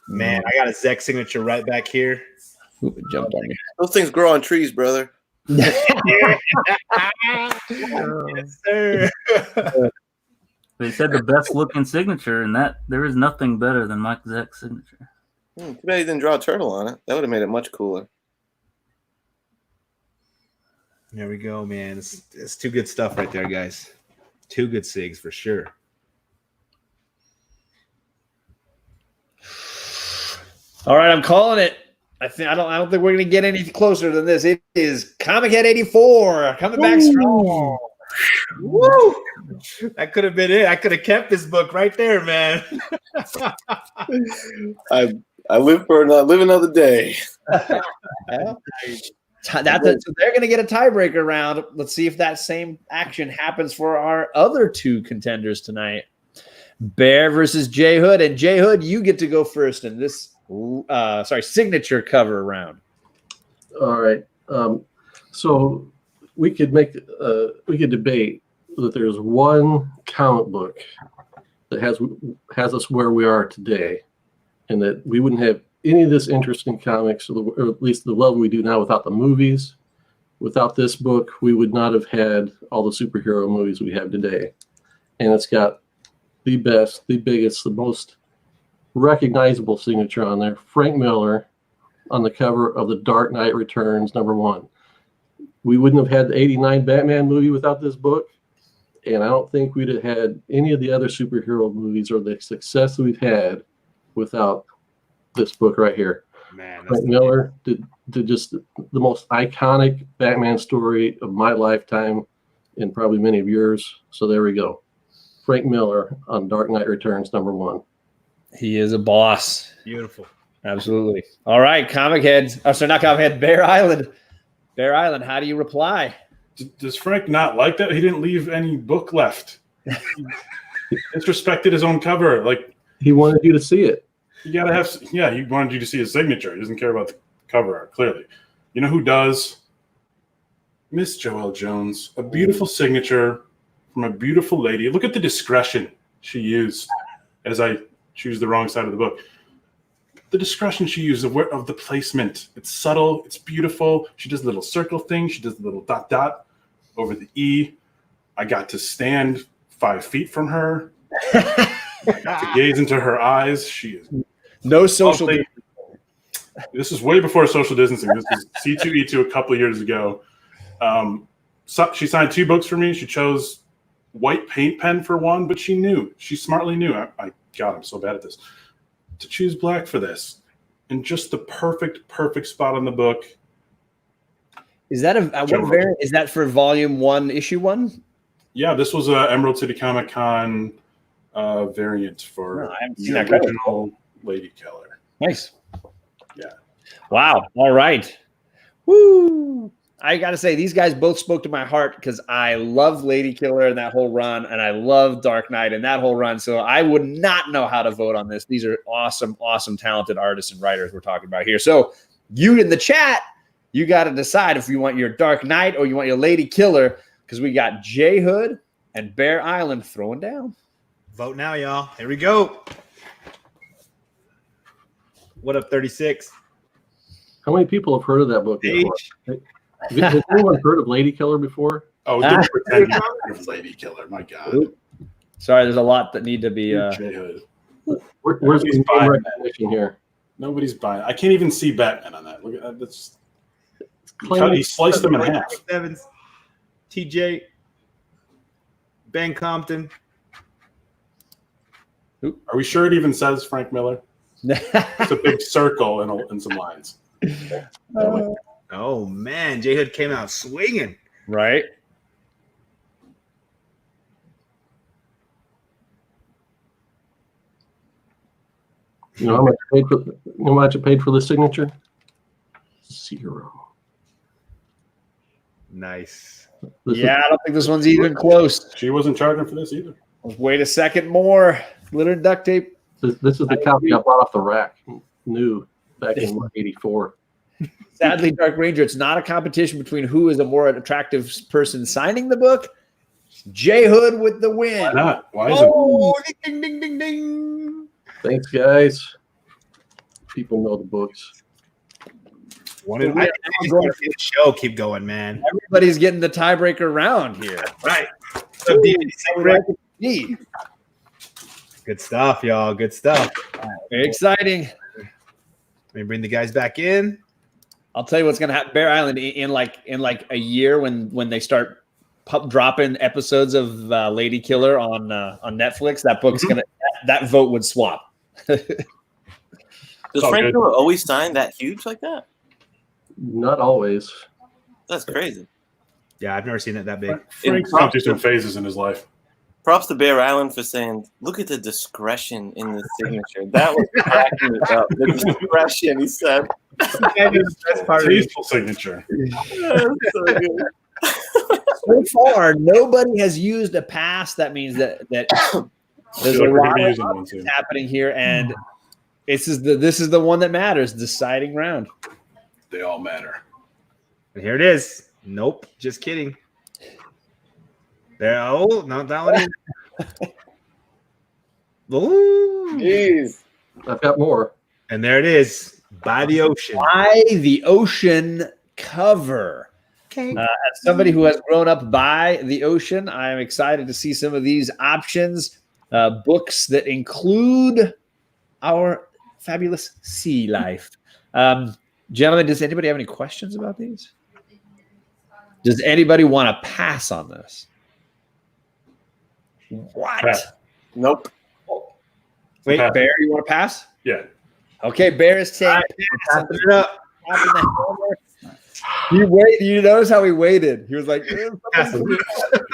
Man, I got a Zek signature right back here. Ooh, it jumped on me. Those things grow on trees, brother. Yes, sir. They said the best looking signature, and that there is nothing better than Mike Zeck's signature. Too bad he didn't draw a turtle on it. That would have made it much cooler. There we go, man. It's too good stuff right there, guys. 2 good sigs for sure. All right, I'm calling it. I don't think we're gonna get any closer than this. It is ComicHead 84 coming back strong. Woo! That could have been it. I could have kept this book right there, man. I live another day. So they're going to get a tiebreaker round. Let's see if that same action happens for our other 2 contenders tonight. Bear versus J Hood, and J Hood, you get to go first in this. Signature cover round. All right. So we could debate that there's one comic book that has us where we are today, and that we wouldn't have any of this interest in comics, or at least the level we do now, without the movies. Without this book, we would not have had all the superhero movies we have today. And it's got the best, the biggest, the most recognizable signature on there. Frank Miller on the cover of The Dark Knight Returns #1. We wouldn't have had the '89 Batman movie without this book, and I don't think we'd have had any of the other superhero movies or the success that we've had without this book right here. Man, Frank Miller did just the most iconic Batman story of my lifetime and probably many of yours. So there we go. Frank Miller on Dark Knight Returns #1. He is a boss. beautiful. Absolutely. All right, ComicHead. Oh, sorry, not ComicHead. Bear Island. Bear Island. How do you reply? Does Frank not like that? He didn't leave any book left. He disrespected his own cover. Like, he wanted you to see it. you gotta have. Yeah, he wanted you to see his signature. He doesn't care about the cover art. Clearly, you know who does? Miss Joelle Jones. A beautiful signature from a beautiful lady. Look at the discretion she used as I choose the wrong side of the book. The discretion she uses of the placement. It's subtle. It's beautiful. She does a little circle thing. She does a little dot over the E. I got to stand 5 feet from her. I got to gaze into her eyes. She is no social. This is way before social distancing. This is C2E2 a couple of years ago. So she signed 2 books for me. She chose white paint pen for one, but she smartly knew. God, I'm so bad at this. To choose black for this, and just the perfect spot on the book. Is that what variant? Is that for volume 1, issue 1? Yeah, this was a Emerald City Comic Con variant for the original Lady Killer. Nice. Yeah. Wow. All right. Woo. I got to say, these guys both spoke to my heart because I love Lady Killer and that whole run, and I love Dark Knight and that whole run. So I would not know how to vote on this. These are awesome, talented artists and writers we're talking about here. So you in the chat, you got to decide if you want your Dark Knight or you want your Lady Killer, because we got J Hood and Bear Island throwing down. Vote now, y'all. Here we go. What up, 36? How many people have heard of that book before? Has anyone heard of Lady Killer before? Oh, don't pretend you heard of Lady Killer. My God. Sorry, there's a lot that need to be. Where's the name recognition here? Nobody's buying. I can't even see Batman on that. Look at that. That's. He sliced them in half. Evans, TJ, Ben Compton. Are we sure it even says Frank Miller? It's a big circle and some lines. Oh man, J Hood came out swinging. Right. You know how much you paid for the signature? 0. Nice. Yeah, I don't think this one's even close. She wasn't charging for this either. Wait a second more. Glitter and duct tape. This is the copy I bought off the rack. New back in '84. Sadly, Dark Ranger, it's not a competition between who is a more attractive person signing the book. J Hood with the win. Why not? Why is it? Ding, ding, ding, ding. Thanks, guys. People know the books. The show keep going, man. Everybody's getting the tiebreaker round here. Right. Ooh, good stuff, y'all. Good stuff. Very exciting. Let me bring the guys back in. I'll tell you what's going to happen. Bear Island in like a year when they start dropping episodes of Lady Killer on Netflix. That book's that vote would swap. Does Frank Miller always sign that huge like that? Not always. That's crazy. Yeah, I've never seen it that big. Frank's gone through some phases in his life. Props to Bear Island for saying, "Look at the discretion in the signature." That was cracking it up. The discretion, he said. Tasteful signature. So good. So far, nobody has used a pass. That means that there's a lot of options happening here, and this is the one that matters. Deciding round. They all matter. And here it is. Nope, just kidding. There. Oh, not that one. Ooh. Jeez. I've got more. And there it is. By the Ocean. By the Ocean cover. Okay. As somebody who has grown up by the ocean, I am excited to see some of these options, books that include our fabulous sea life. Gentlemen, does anybody have any questions about these? Does anybody want to pass on this? What? Pass. Nope. Wait, Pass. Bear, you want to pass? Yeah. Okay, Bear is saying Pass it up. You notice how he waited. He was like, If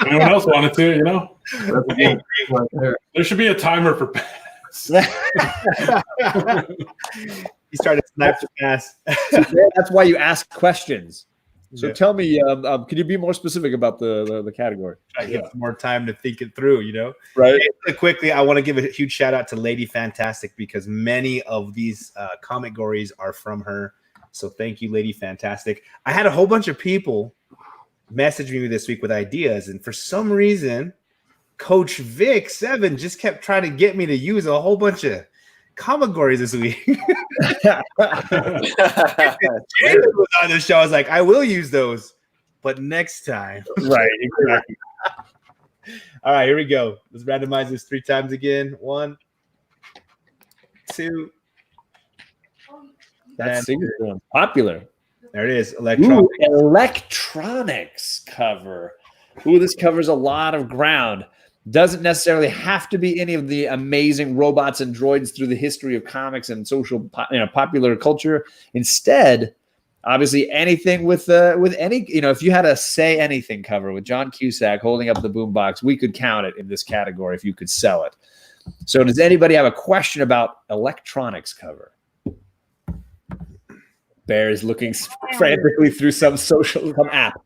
anyone else wanted to, you know? Right there. There should be a timer for pass. He started to snipe the pass. that's why you ask questions. So Yeah. tell me, can you be more specific about the category? I get some more time to think it through, you know? Right. Really quickly, I want to give a huge shout out to Lady Fantastic because many of these Comicgories are from her. So thank you, Lady Fantastic. I had a whole bunch of people message me this week with ideas, and for some reason, Coach Vic 7 just kept trying to get me to use a whole bunch of Comicgories this week. David was on the show. I was like, I will use those, but next time. Right, exactly. All right, here we go. Let's randomize this 3 times again. 1, 2. That's popular. There it is. Electronics cover. Ooh, this covers a lot of ground. Doesn't necessarily have to be any of the amazing robots and droids through the history of comics and social, popular culture. Instead, obviously, anything with any, if you had a Say Anything cover with John Cusack holding up the boombox, we could count it in this category if you could sell it. So, does anybody have a question about electronics cover? Bear is looking frantically through some app.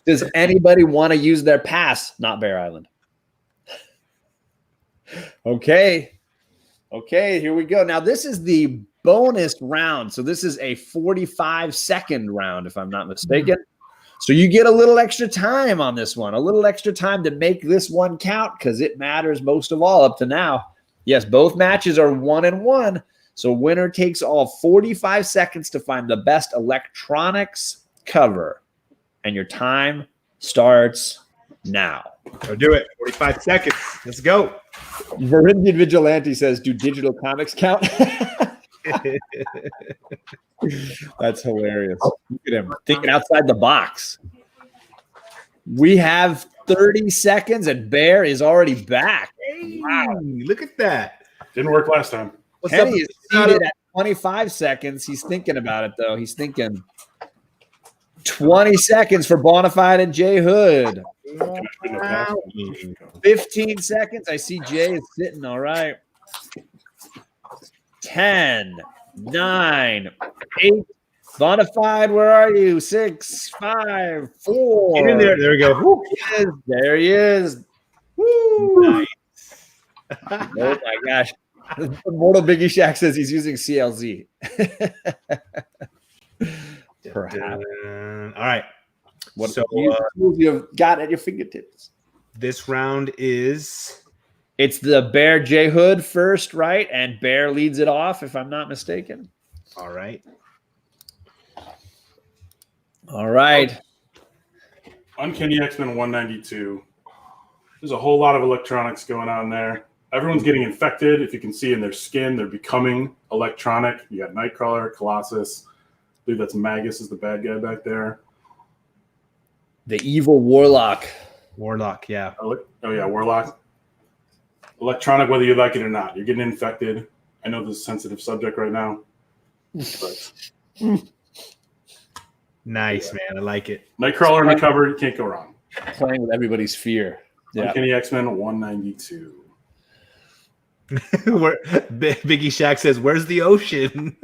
Does anybody want to use their pass? Not Bear Island. Okay, here we go. Now, this is the bonus round. So this is a 45-second round, if I'm not mistaken. So you get a little extra time on this one, a little extra time to make this one count because it matters most of all up to now. Yes, both matches are 1-1. So winner takes all. 45 seconds to find the best electronics cover. And your time starts now. Go do it. 45 seconds. Let's go. Verindian Vigilante says, do digital comics count? That's hilarious. Look at him thinking outside the box. We have 30 seconds and Bear is already back. Hey, wow. Look at that. Didn't work last time. Kenny is seated at 25 seconds. He's thinking about it, though. He's thinking 20 seconds for Bona Fide and Jay Hood. 15 seconds. I see Jay is sitting. All right. 10, 9, 8. Bona Fide, where are you? 6, 5, 4. Get in there. There we go. Woo. Yes, there he is. Woo. Nice. Oh, my gosh. Mortal Biggie Shack says he's using CLZ. Perhaps. All right. What so you've got at your fingertips? This round is it's the Bear J Hood first, right? And Bear leads it off, if I'm not mistaken. All right. All right. Uncanny X-Men 192. There's a whole lot of electronics going on there. Everyone's getting infected. If you can see in their skin, they're becoming electronic. You got Nightcrawler, Colossus. I believe that's Magus is the bad guy back there. The evil Warlock. Warlock, yeah. Oh, yeah, Warlock. Electronic, whether you like it or not. You're getting infected. I know this is a sensitive subject right now. But nice, man. I like it. Nightcrawler in the cover. You can't go wrong. Playing with everybody's fear. Yeah. Uncanny X-Men 192. Biggie Shack says, where's the ocean?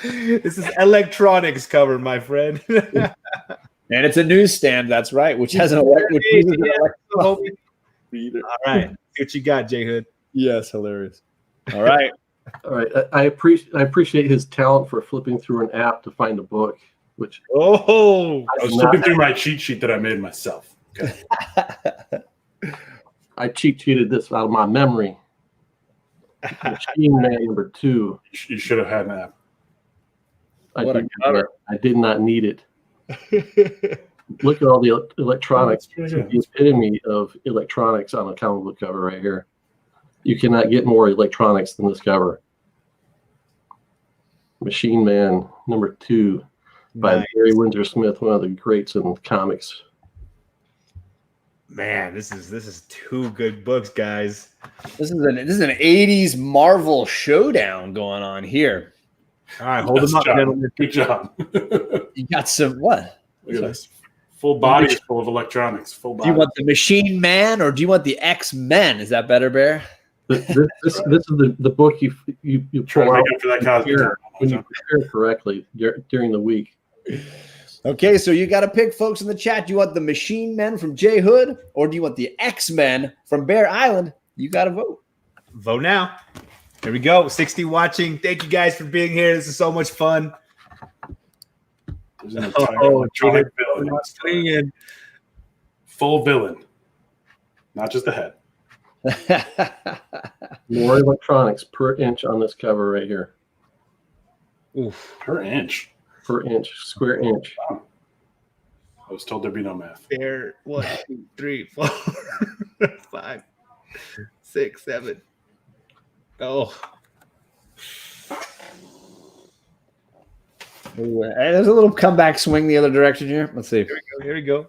This is electronics cover, my friend. And it's a newsstand, that's right, which has an electric All right. See what you got, J Hood. Yes, hilarious. All right. All right. I appreciate his talent for flipping through an app to find a book, which I was flipping through my cheat sheet that I made myself. Okay. I cheat sheeted this out of my memory. Machine Man number 2. You should have had an app. I did not need it. Look at all the electronics. The epitome of electronics on a comic book cover right here. You cannot get more electronics than this cover. Machine Man number 2 by Barry Windsor Smith, one of the greats in comics. Man, this is 2 good books, guys. This is an 80s Marvel showdown going on here. All right, hold them up, gentlemen. Good job. You got some what? Look at this. Full body is full of electronics. Full body. Do you want the Machine Man or do you want the X-Men? Is that better, Bear? This is the book you try to pull make out up for that cosmic when you prepare correctly during the week. Okay, so you got to pick, folks in the chat. Do you want the Machine Men from J Hood or do you want the X-Men from Bear Island? You got to vote. Vote now. Here we go. 60 watching. Thank you guys for being here. This is so much fun. There's an electronic villain. Full villain. Not just the head. More electronics per inch on this cover right here. Oof, per inch. Per inch, square inch. Wow. I was told there'd be no math. There, 1, 2, 3, 4, 5, 6, 7. Oh, Ooh, there's a little comeback swing the other direction here. Let's see. here we go.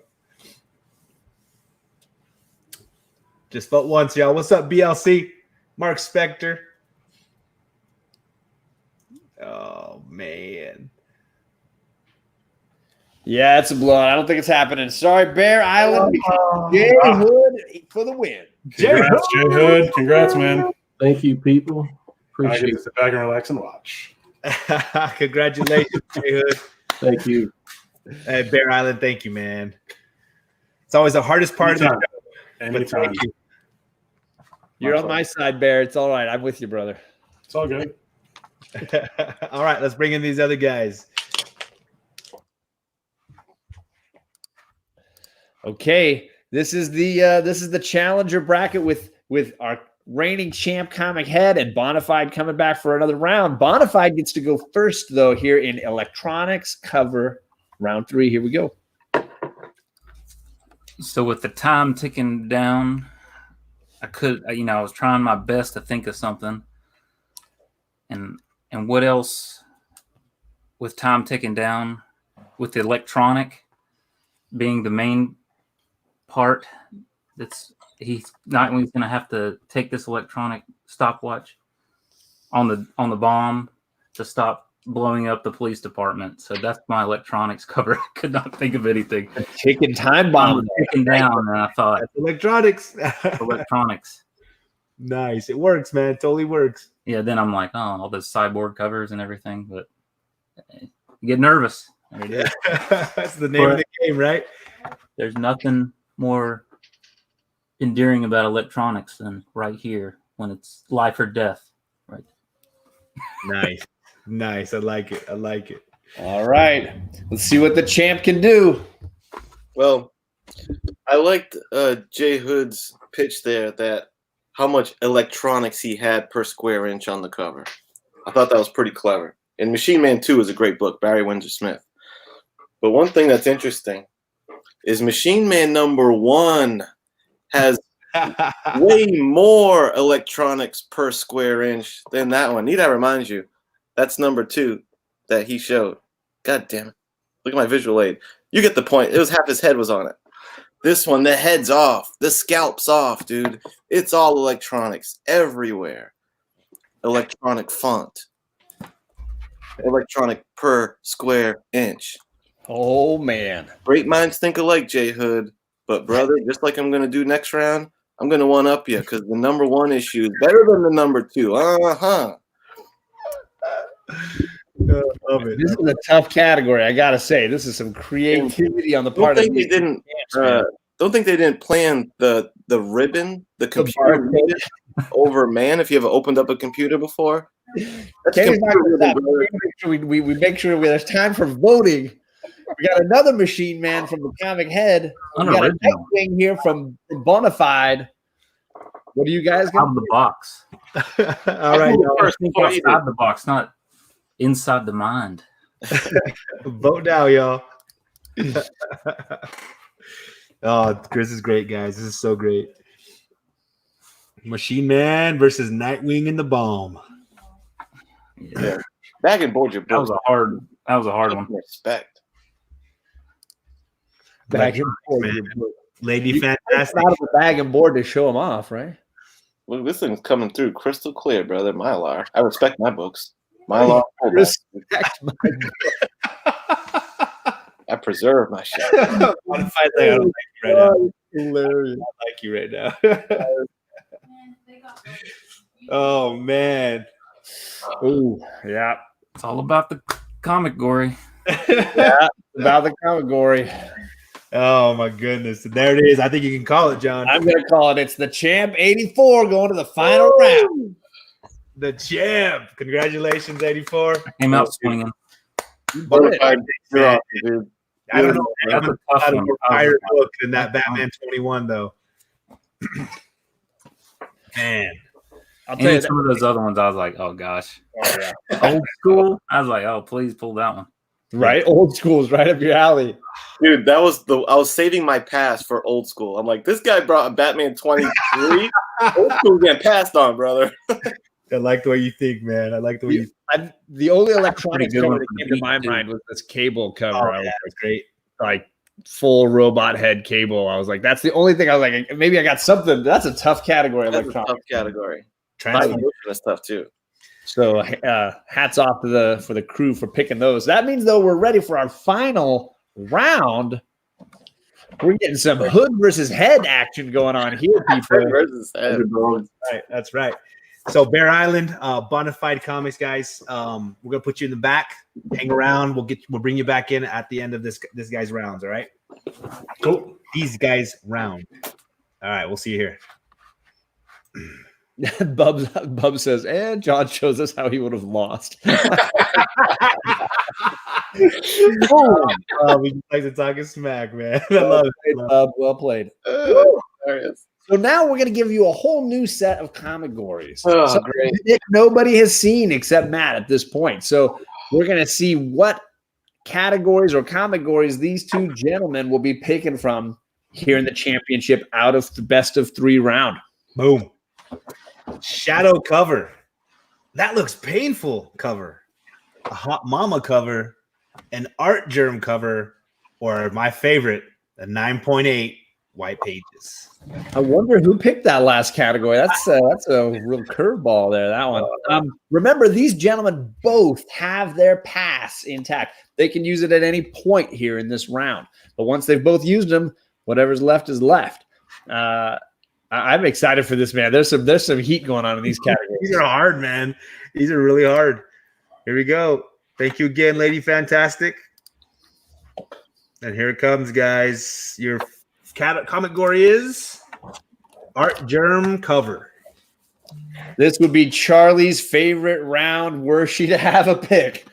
Just vote once, y'all. What's up, BLC? Mark Spector. Oh, man. Yeah, it's a blowout. I don't think it's happening. Sorry, Bear Island. Jay Hood for the win. Congrats, Jay Hood. Congrats, man. Thank you, people. I Appreciate get to it. sit back and relax and watch. Congratulations, Jay Hood. Thank you. Hey, Bear Island, thank you, man. It's always the hardest part of the show. But Anytime. thank you. You're on my side, Bear. It's all right. I'm with you, brother. It's all good. All right, let's bring in these other guys. Okay, this is the challenger bracket with our reigning champ ComicHead and Bona Fide coming back for another round. Bona Fide gets to go first though here in electronics cover round 3. Here we go. So with the time ticking down, I was trying my best to think of something. And what else with time ticking down, with the electronic being the main part, he's going to have to take this electronic stopwatch on the bomb to stop blowing up the police department. So that's my electronics cover. I could not think of anything. Ticking time bomb. Ticking down, and I thought That's electronics. electronics. Nice. It works, man. It totally works. Yeah, then I'm like, oh, all those cyborg covers and everything, but you get nervous. There it is. That's the name of the game, right? There's nothing more endearing about electronics than right here when it's life or death. Right. Nice. Nice. I like it. I like it. All right, let's see what the champ can do. Well, I liked Jay Hood's pitch there, that how much electronics he had per square inch on the cover. I thought that was pretty clever. And Machine Man 2 is a great book, Barry Windsor Smith. But one thing that's interesting is Machine Man #1 has way more electronics per square inch than that one. Need I remind you, that's #2 that he showed. God damn it. Look at my visual aid. You get the point. It was half his head was on it. This one, the head's off. The scalp's off, dude. It's all electronics everywhere. Electronic font. Electronic per square inch. Oh, man. Great minds think alike, Jay Hood. But, brother, just like I'm going to do next round, I'm going to one-up you because the #1 issue is better than the #2. Uh-huh. Love it. This is a tough category, I gotta say. This is some creativity on the part of Don't think they didn't plan the ribbon, the computer ribbon over man if you ever opened up a computer before. That's Kenny's not computer gonna ribbon, stop. We make sure there's time for voting. We got another Machine Man from the ComicHead. We got a Unoriginal. thing here from Bona Fide. What do you guys Out got? of the box. All right. First, Think before you outside the box, not inside the mind. Vote now, y'all. Oh, Chris is great, guys. This is so great. Machine Man versus Nightwing and the Bomb. Yeah. bag and board your That was books. a hard one. Respect. Bag and board. Man. Lady It's Fantastic. out of the bag and board to show them off, right? Look, this thing's coming through crystal clear, brother. Mylar. I respect my books. Mylar. Respect my I preserve my shit. I don't like you right now. hilarious. I like you right now. Oh man. Ooh, yeah. It's all about the comic gory. Yeah, about the Comicgory. Oh my goodness. There it is. I think you can call it, John. I'm gonna call it. It's the champ 84 going to the final round. The champ. Congratulations, 84. Came out swinging. Bonafide, you're awesome, dude. I don't know. That's a tough Out of one. a fire book than that Batman 21, though. Man. I'll tell you And some of those other ones, I was like, oh gosh. Oh, yeah. Old school. I was like, oh, please pull that one. Right? Old school is right up your alley. Dude, I was saving my pass for old school. I'm like, this guy brought a Batman 23. Old school getting passed on, brother. I like the way you think, man. I like the way you think. The only electronics good cover one that for the came to beat, my too. mind was this cable cover. Oh, yeah, that's great. Like full robot head cable. I was like, that's the only thing I was like, maybe I got something. That's a tough category. That's a tough Electronics category. Transform. That's tough too. So hats off to the crew for picking those. That means though we're ready for our final round. We're getting some hood versus head action going on here, people. Versus head. Right, that's right. So Bear Island, Bona Fide Comics, guys. We're gonna put you in the back. Hang around. We'll bring you back in at the end of this guy's rounds. All right. Cool. These guys round. All right. We'll see you here. Bub says, and John shows us how he would have lost. We like to talk smack, man. I love it. Bub, well played. There it is. So now we're going to give you a whole new set of Comicgories. Oh, Something great. that nobody has seen except Matt at this point. So we're going to see what categories or Comicgories these two gentlemen will be picking from here in the championship out of the best of 3 round. Boom. Shadow cover. That looks painful cover. A Hot Mama cover. An Art Germ cover. Or my favorite, a 9.8 white pages. I wonder who picked that last category. That's a real curveball there, that one. Remember, these gentlemen both have their pass intact. They can use it at any point here in this round. But once they've both used them, whatever's left is left. I'm excited for this, man. There's some heat going on in these categories. These are hard, man. These are really hard. Here we go. Thank you again, Lady Fantastic. And here it comes, guys. Your Comicgory is Art Germ cover. This would be Charlie's favorite round were she to have a pick.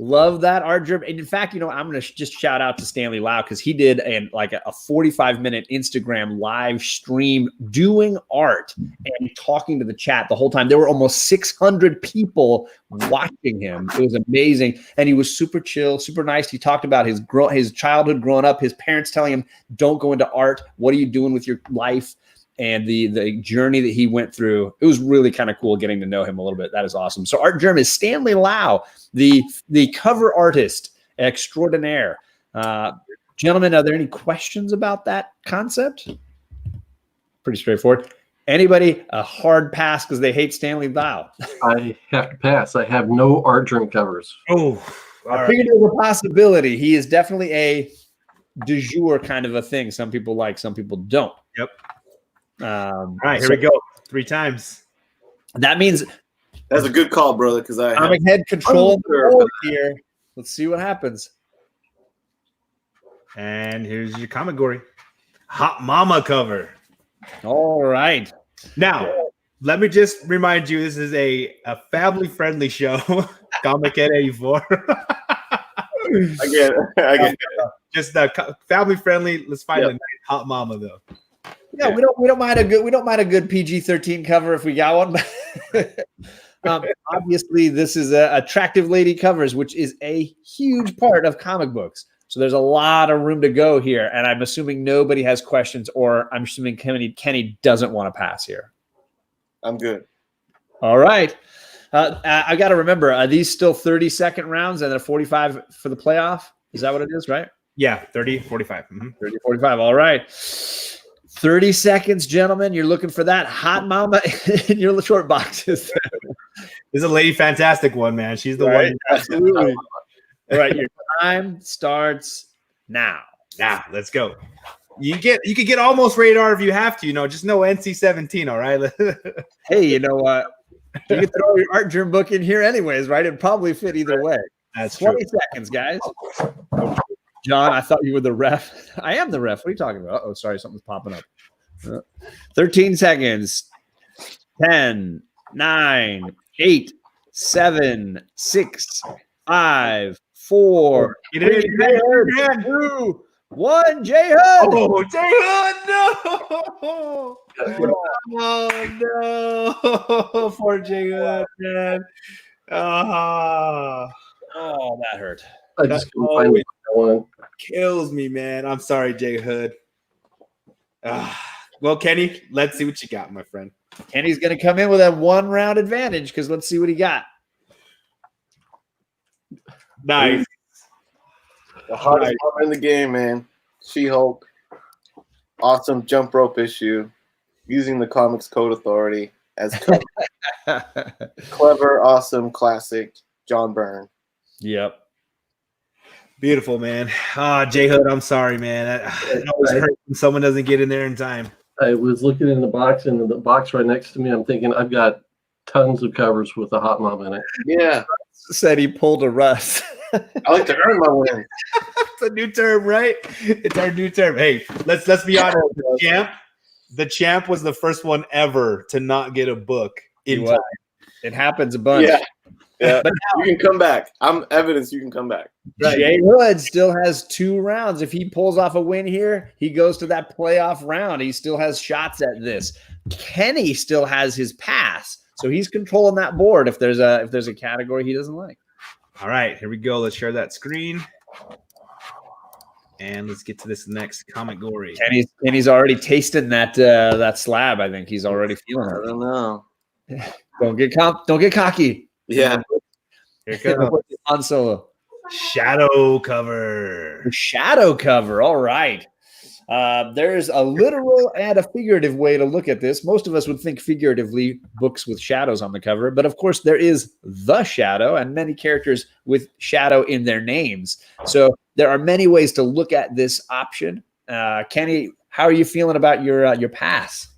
Love that Art Germ. And in fact, I'm going to just shout out to Stanley Lau because he did a 45-minute Instagram live stream doing art and talking to the chat the whole time. There were almost 600 people watching him. It was amazing. And he was super chill, super nice. He talked about his childhood growing up, his parents telling him, don't go into art. What are you doing with your life? And the journey that he went through. It was really kind of cool getting to know him a little bit. That is awesome. So Art Germ is Stanley Lau, the cover artist extraordinaire. Gentlemen, are there any questions about that concept? Pretty straightforward. Anybody a hard pass because they hate Stanley Lau? I have to pass. I have no Art Germ covers. Oh, I figured it was a possibility. He is definitely a du jour kind of a thing. Some people like, some people don't. Yep. All right, here we go. 3 times. That means That's a good call, brother, because I have ComicHead control the board here. Let's see what happens. And here's your Comicgory. Hot Mama cover. All right. Now, let me just remind you, this is a family-friendly show. ComicHead 84. I get it. Just family-friendly. Let's find a nice Hot Mama, though. Yeah, we don't mind a good PG-13 cover if we got one. Obviously, this is attractive lady covers, which is a huge part of comic books. So there's a lot of room to go here, and I'm assuming nobody has questions, or I'm assuming Kenny doesn't want to pass here. I'm good. All right. I got to remember, are these still 30-second rounds and they're 45 for the playoff? Is that what it is, right? Yeah, 30, 45. Mm-hmm. 30, 45. All right. 30 seconds, gentlemen. You're looking for that Hot Mama in your short boxes. This is a Lady Fantastic one, man. She's the Right, one. absolutely. All right, your time starts now. Nah, let's go. You could get almost rated R if you have to, just no NC-17, all right? Hey, you know what? You can throw your Art Germ book in here anyways, right? It'd probably fit either way. That's 20 seconds, guys. John, I thought you were the ref. I am the ref. What are you talking about? Oh, sorry, something's popping up. 13 seconds. 10, 9, 8, 7, 6, 5, 4, 3, 2, 1, J Hood. Oh, J Hood, no! Oh no! Poor J Hood, man. Ah, Oh, that hurt. I just couldn't find that one. kills me, man. I'm sorry, J Hood. Well, Kenny, let's see what you got, my friend. Kenny's going to come in with a 1-round advantage because let's see what he got. Nice. The hardest part in the game, man. She-Hulk. Awesome jump rope issue. Using the Comics Code Authority as clever, awesome, classic John Byrne. Yep. Beautiful, man. J Hood, I'm sorry, man. It always hurts when someone doesn't get in there in time. I was looking in the box, and the box right next to me, I'm thinking I've got tons of covers with a hot mom in it. Yeah. Said he pulled a Russ. I like to earn my win. It's a new term, right? It's our new term. Hey, let's be honest. The champ was the first one ever to not get a book in time. It happens a bunch. Yeah. Yeah. But you can come back. I'm evidence you can come back. Right. Jay Hood still has 2 rounds. If he pulls off a win here, he goes to that playoff round. He still has shots at this. Kenny still has his pass, so he's controlling that board if there's a category he doesn't like. All right, here we go. Let's share that screen. And let's get to this next Comicgory. Kenny's already tasting that slab. I think he's already feeling I it. don't know. Don't get cocky. Yeah. Here it comes. On Solo. Shadow cover. The shadow cover. All right. There's a literal and a figurative way to look at this. Most of us would think figuratively, books with shadows on the cover, but of course there is the shadow and many characters with shadow in their names. So there are many ways to look at this option. Kenny, how are you feeling about your pass?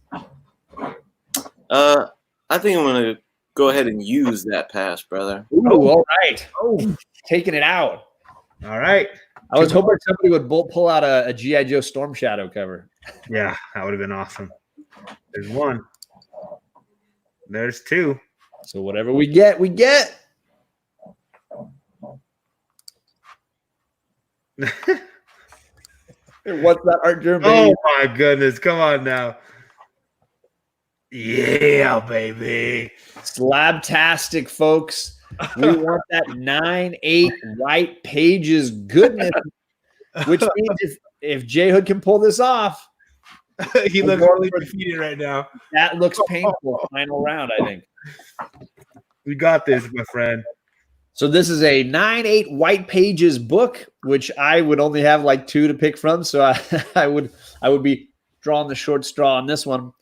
I think I'm gonna go ahead and use that pass, brother. Ooh, all right. Oh, taking it out. All right. I was hoping somebody would pull out a G.I. Joe Storm Shadow cover. Yeah, that would have been awesome. There's 1. There's 2. So whatever we get, we get. What's that art, Jeremy? Oh my goodness. Come on now. Yeah, baby. Slabtastic, folks. We want that 9/8 white pages goodness, which means if J Hood can pull this off, He looks really defeated right now. that looks painful. Final round, I think. We got this, my friend. So this is a 9/8 white pages book, which I would only have like 2 to pick from. So I would be drawing the short straw on this one.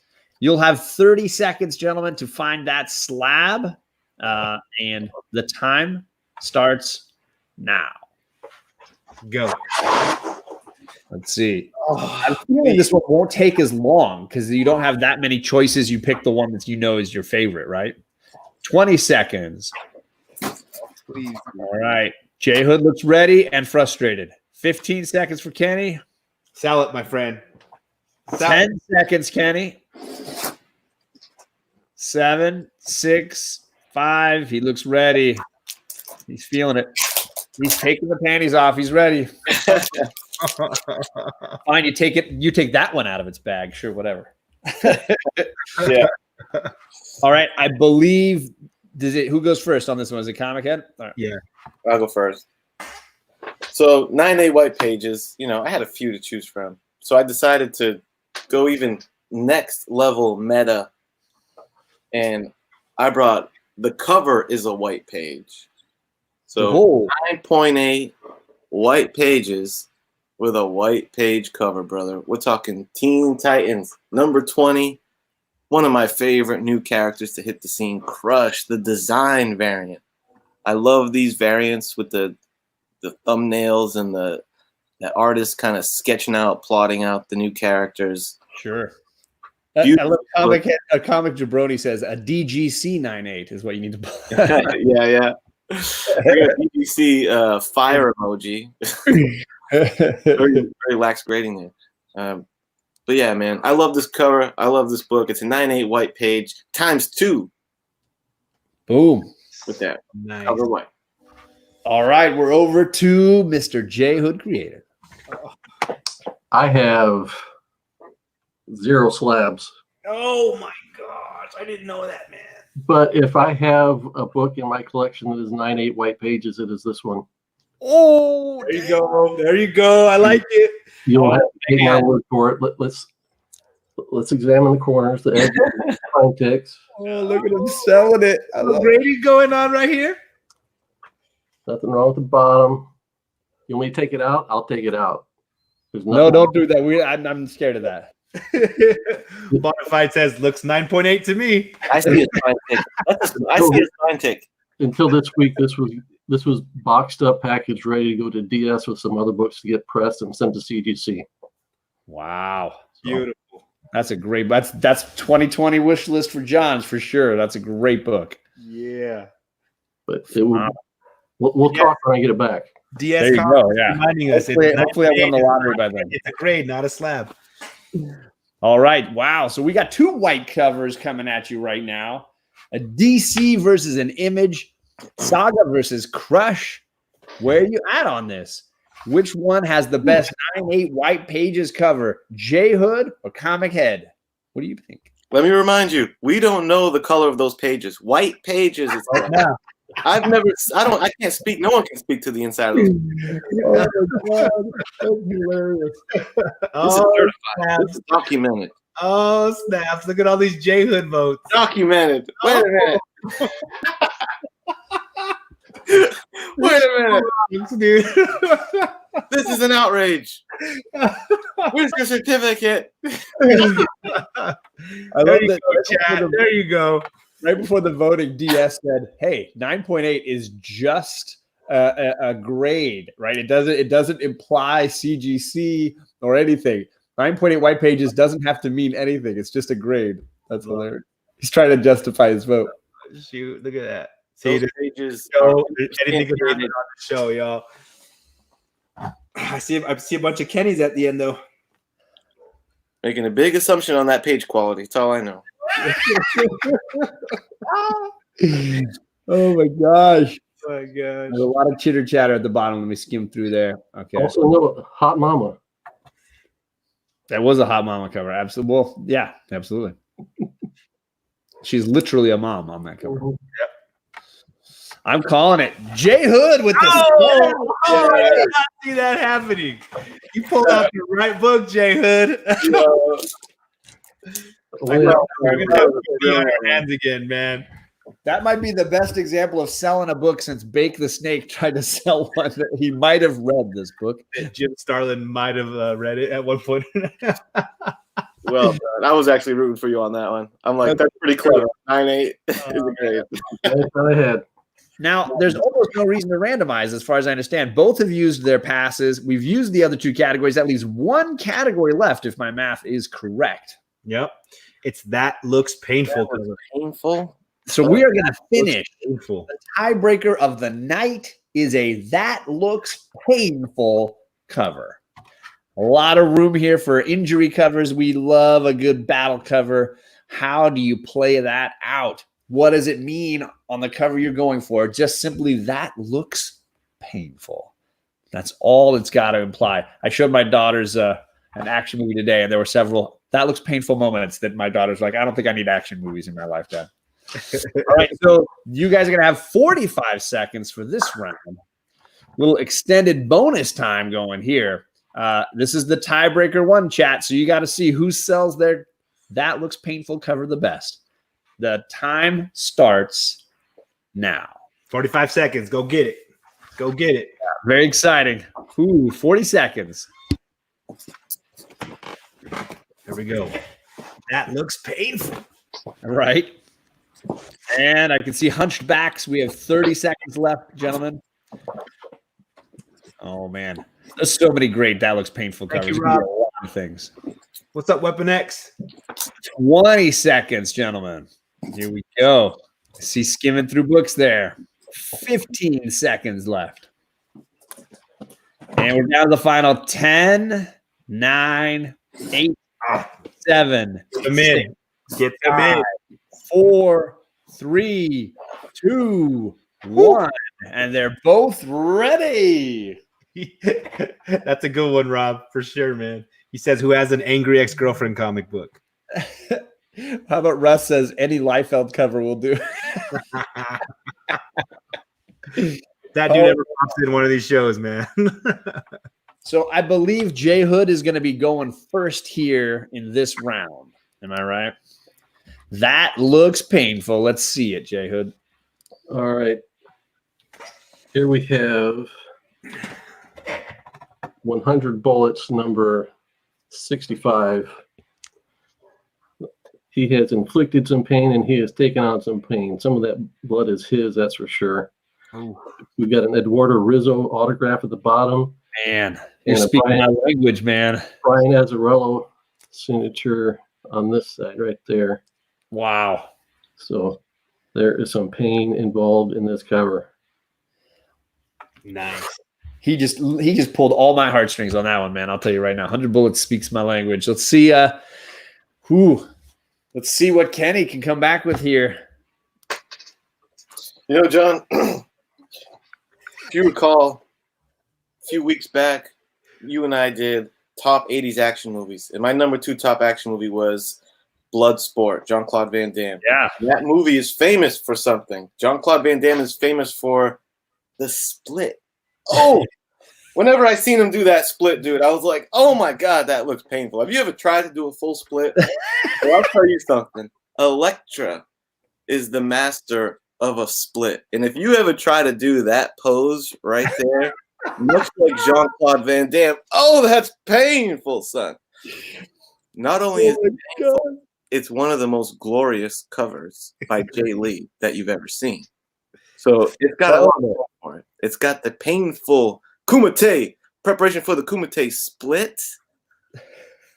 You'll have 30 seconds, gentlemen, to find that slab. And the time starts now. Go. Let's see. I'm feeling this one won't take as long because you don't have that many choices. You pick the one that you know is your favorite, right? 20 seconds. Please. All right. J Hood looks ready and frustrated. 15 seconds for Kenny. Sell it, my friend. 10 seconds, Kenny. 7, 6, 5. He looks ready. He's feeling it. He's taking the panties off. He's ready. Fine, you take that one out of its bag. Sure, whatever. Yeah. All right. I believe who goes first on this one? Is it ComicHead? All right. Yeah. I'll go first. So 9/8 white pages, I had a few to choose from. So I decided to go even next level meta. And I brought the cover is a white page. So 9.8 white pages with a white page cover, brother. We're talking Teen Titans, number 20. One of my favorite new characters to hit the scene, Crush, the design variant. I love these variants with the thumbnails and the artist kind of sketching out, plotting out the new characters. Sure. I love a comic jabroni says a DGC 9/8 is what you need to buy. Yeah. I got DGC fire emoji. very lax grading there. But yeah, man, I love this cover. I love this book. It's a 9/8 white page times 2. Boom. With that. Nice. Cover white. All right, we're over to Mr. J Hood Creative. I have 0 slabs. Oh my gosh, I didn't know that, man. But if I have a book in my collection that is 9/8 white pages, it is this one. Oh, there you go. There you go. I like it. You don't have to take my word for it. Let's examine the corners, the edges, the fine ticks. Oh, look at him selling it. I love Grading going on right here. Nothing wrong with the bottom. You want me to take it out? I'll take it out. No, don't do that. I'm scared of that. Bona Fide says looks 9.8 to me. I see a sign tick. I see a sign tick. Until this week, this was boxed up, packaged, ready to go to DS with some other books to get pressed and sent to CGC. Wow. Beautiful. That's a great. That's 2020 wish list for John's for sure. That's a great book. Yeah. But it will. We'll talk when I get it back. DS There you go. Yeah. reminding us. Hopefully I won the lottery by then. It's a grade, not a slab. All right. Wow. So we got 2 white covers coming at you right now. A DC versus an Image. Saga versus Crush. Where are you at on this? Which one has the best 9/8 white pages cover? J Hood or ComicHead? What do you think? Let me remind you, we don't know the color of those pages. White pages. I can't speak. No one can speak to the inside of those. Oh my God. That's hilarious. This is certified. This is documented. Oh, snaps. Look at all these J Hood votes. Documented. Wait a minute. Wait a minute. Dude. This is an outrage. Where's your certificate? I love that. Chat. There you go. Right before the voting, DS said, "Hey, 9.8 is just a grade, right? It doesn't imply CGC or anything. 9.8 white pages doesn't have to mean anything. It's just a grade." That's hilarious. He's trying to justify his vote. Shoot, look at that. See, Those pages. anything could happen on the show, y'all. I see a bunch of Kennys at the end, though. Making a big assumption on that page quality. That's all I know. Oh my gosh. Oh my gosh. There's a lot of chitter chatter at the bottom. Let me skim through there. Okay. Also, no, Hot Mama. That was a Hot Mama cover. Absolutely. Well, yeah, absolutely. She's literally a mom on that cover. Yep. I'm calling it. J Hood with the I did not see that happening. You pulled out the right book, J Hood. We're gonna have to be on our hands again, man. That might be the best example of selling a book since Bake the Snake tried to sell one that he might have read this book. Jim Starlin might have read it at one point. Well done. I was actually rooting for you on that one. I'm like, that's pretty clever. 9/8 is a grade. Ahead. Now, there's almost no reason to randomize, as far as I understand. Both have used their passes. We've used the other 2 categories. That leaves 1 category left, if my math is correct. Yep. It's that looks painful. Painful. So we are going to finish. Painful. The tiebreaker of the night is a that looks painful cover. A lot of room here for injury covers. We love a good battle cover. How do you play that out? What does it mean on the cover you're going for? Just simply that looks painful. That's all it's got to imply. I showed my daughters an action movie today, and there were several that looks painful moments that my daughter's like, I don't think I need action movies in my life, Dad. All right, so you guys are going to have 45 seconds for this round. Little extended bonus time going here. This is the tiebreaker 1, chat, so you got to see who sells their that looks painful cover the best. The time starts now. 45 seconds. Go get it. Go get it. Yeah, very exciting. Ooh, 40 seconds. There we go. That looks painful. All right. And I can see hunched backs. We have 30 seconds left, gentlemen. Oh, man. There's so many great that looks painful covers. Thank you, Rob. A lot of things. What's up, Weapon X? 20 seconds, gentlemen. Here we go. See skimming through books there. 15 seconds left. And we're down to the final 10, 9, 8, 7, Get them in. Get them in. 4, 3, 2, 1. And they're both ready. That's a good one, Rob, for sure, man. He says, "Who has an angry ex-girlfriend comic book?" How about Russ says any Liefeld cover will do? That dude ever pops in one of these shows, man. So I believe Jay Hood is going to be going first here in this round. Am I right? That looks painful. Let's see it, Jay Hood. All right. Here we have 100 Bullets, number 65. He has inflicted some pain and he has taken out some pain. Some of that blood is his, that's for sure. Oh. We've got an Eduardo Rizzo autograph at the bottom. Man, you're speaking my language, man. Brian Azzarello signature on this side right there. Wow. So there is some pain involved in this cover. Nice. He just pulled all my heartstrings on that one, man. I'll tell you right now. 100 Bullets speaks my language. Let's see let's see what Kenny can come back with here. You know, John, if you recall, a few weeks back, you and I did top 80s action movies. And my number 2 top action movie was Bloodsport, Jean-Claude Van Damme. Yeah. That movie is famous for something. Jean-Claude Van Damme is famous for the split. Oh, whenever I seen him do that split, dude, I was like, oh my God, that looks painful. Have you ever tried to do a full split? Well, I'll tell you something. Elektra is the master of a split. And if you ever try to do that pose right there, much like Jean-Claude Van Damme, oh, that's painful, son. Not only is it painful, it's one of the most glorious covers by Jay Lee that you've ever seen. So it's got a lot more for it. It's got the painful Kumite, preparation for the Kumite split.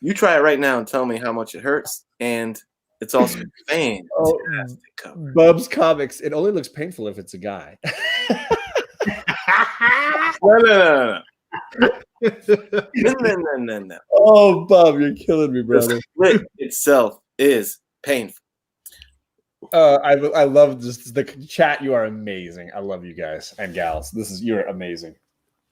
You try it right now and tell me how much it hurts. And it's also fantastic cover. Bub's Comics. It only looks painful if it's a guy. No. Oh, Bub, you're killing me, brother. The split itself is painful. I love this. The chat. You are amazing. I love you guys and gals. You're amazing.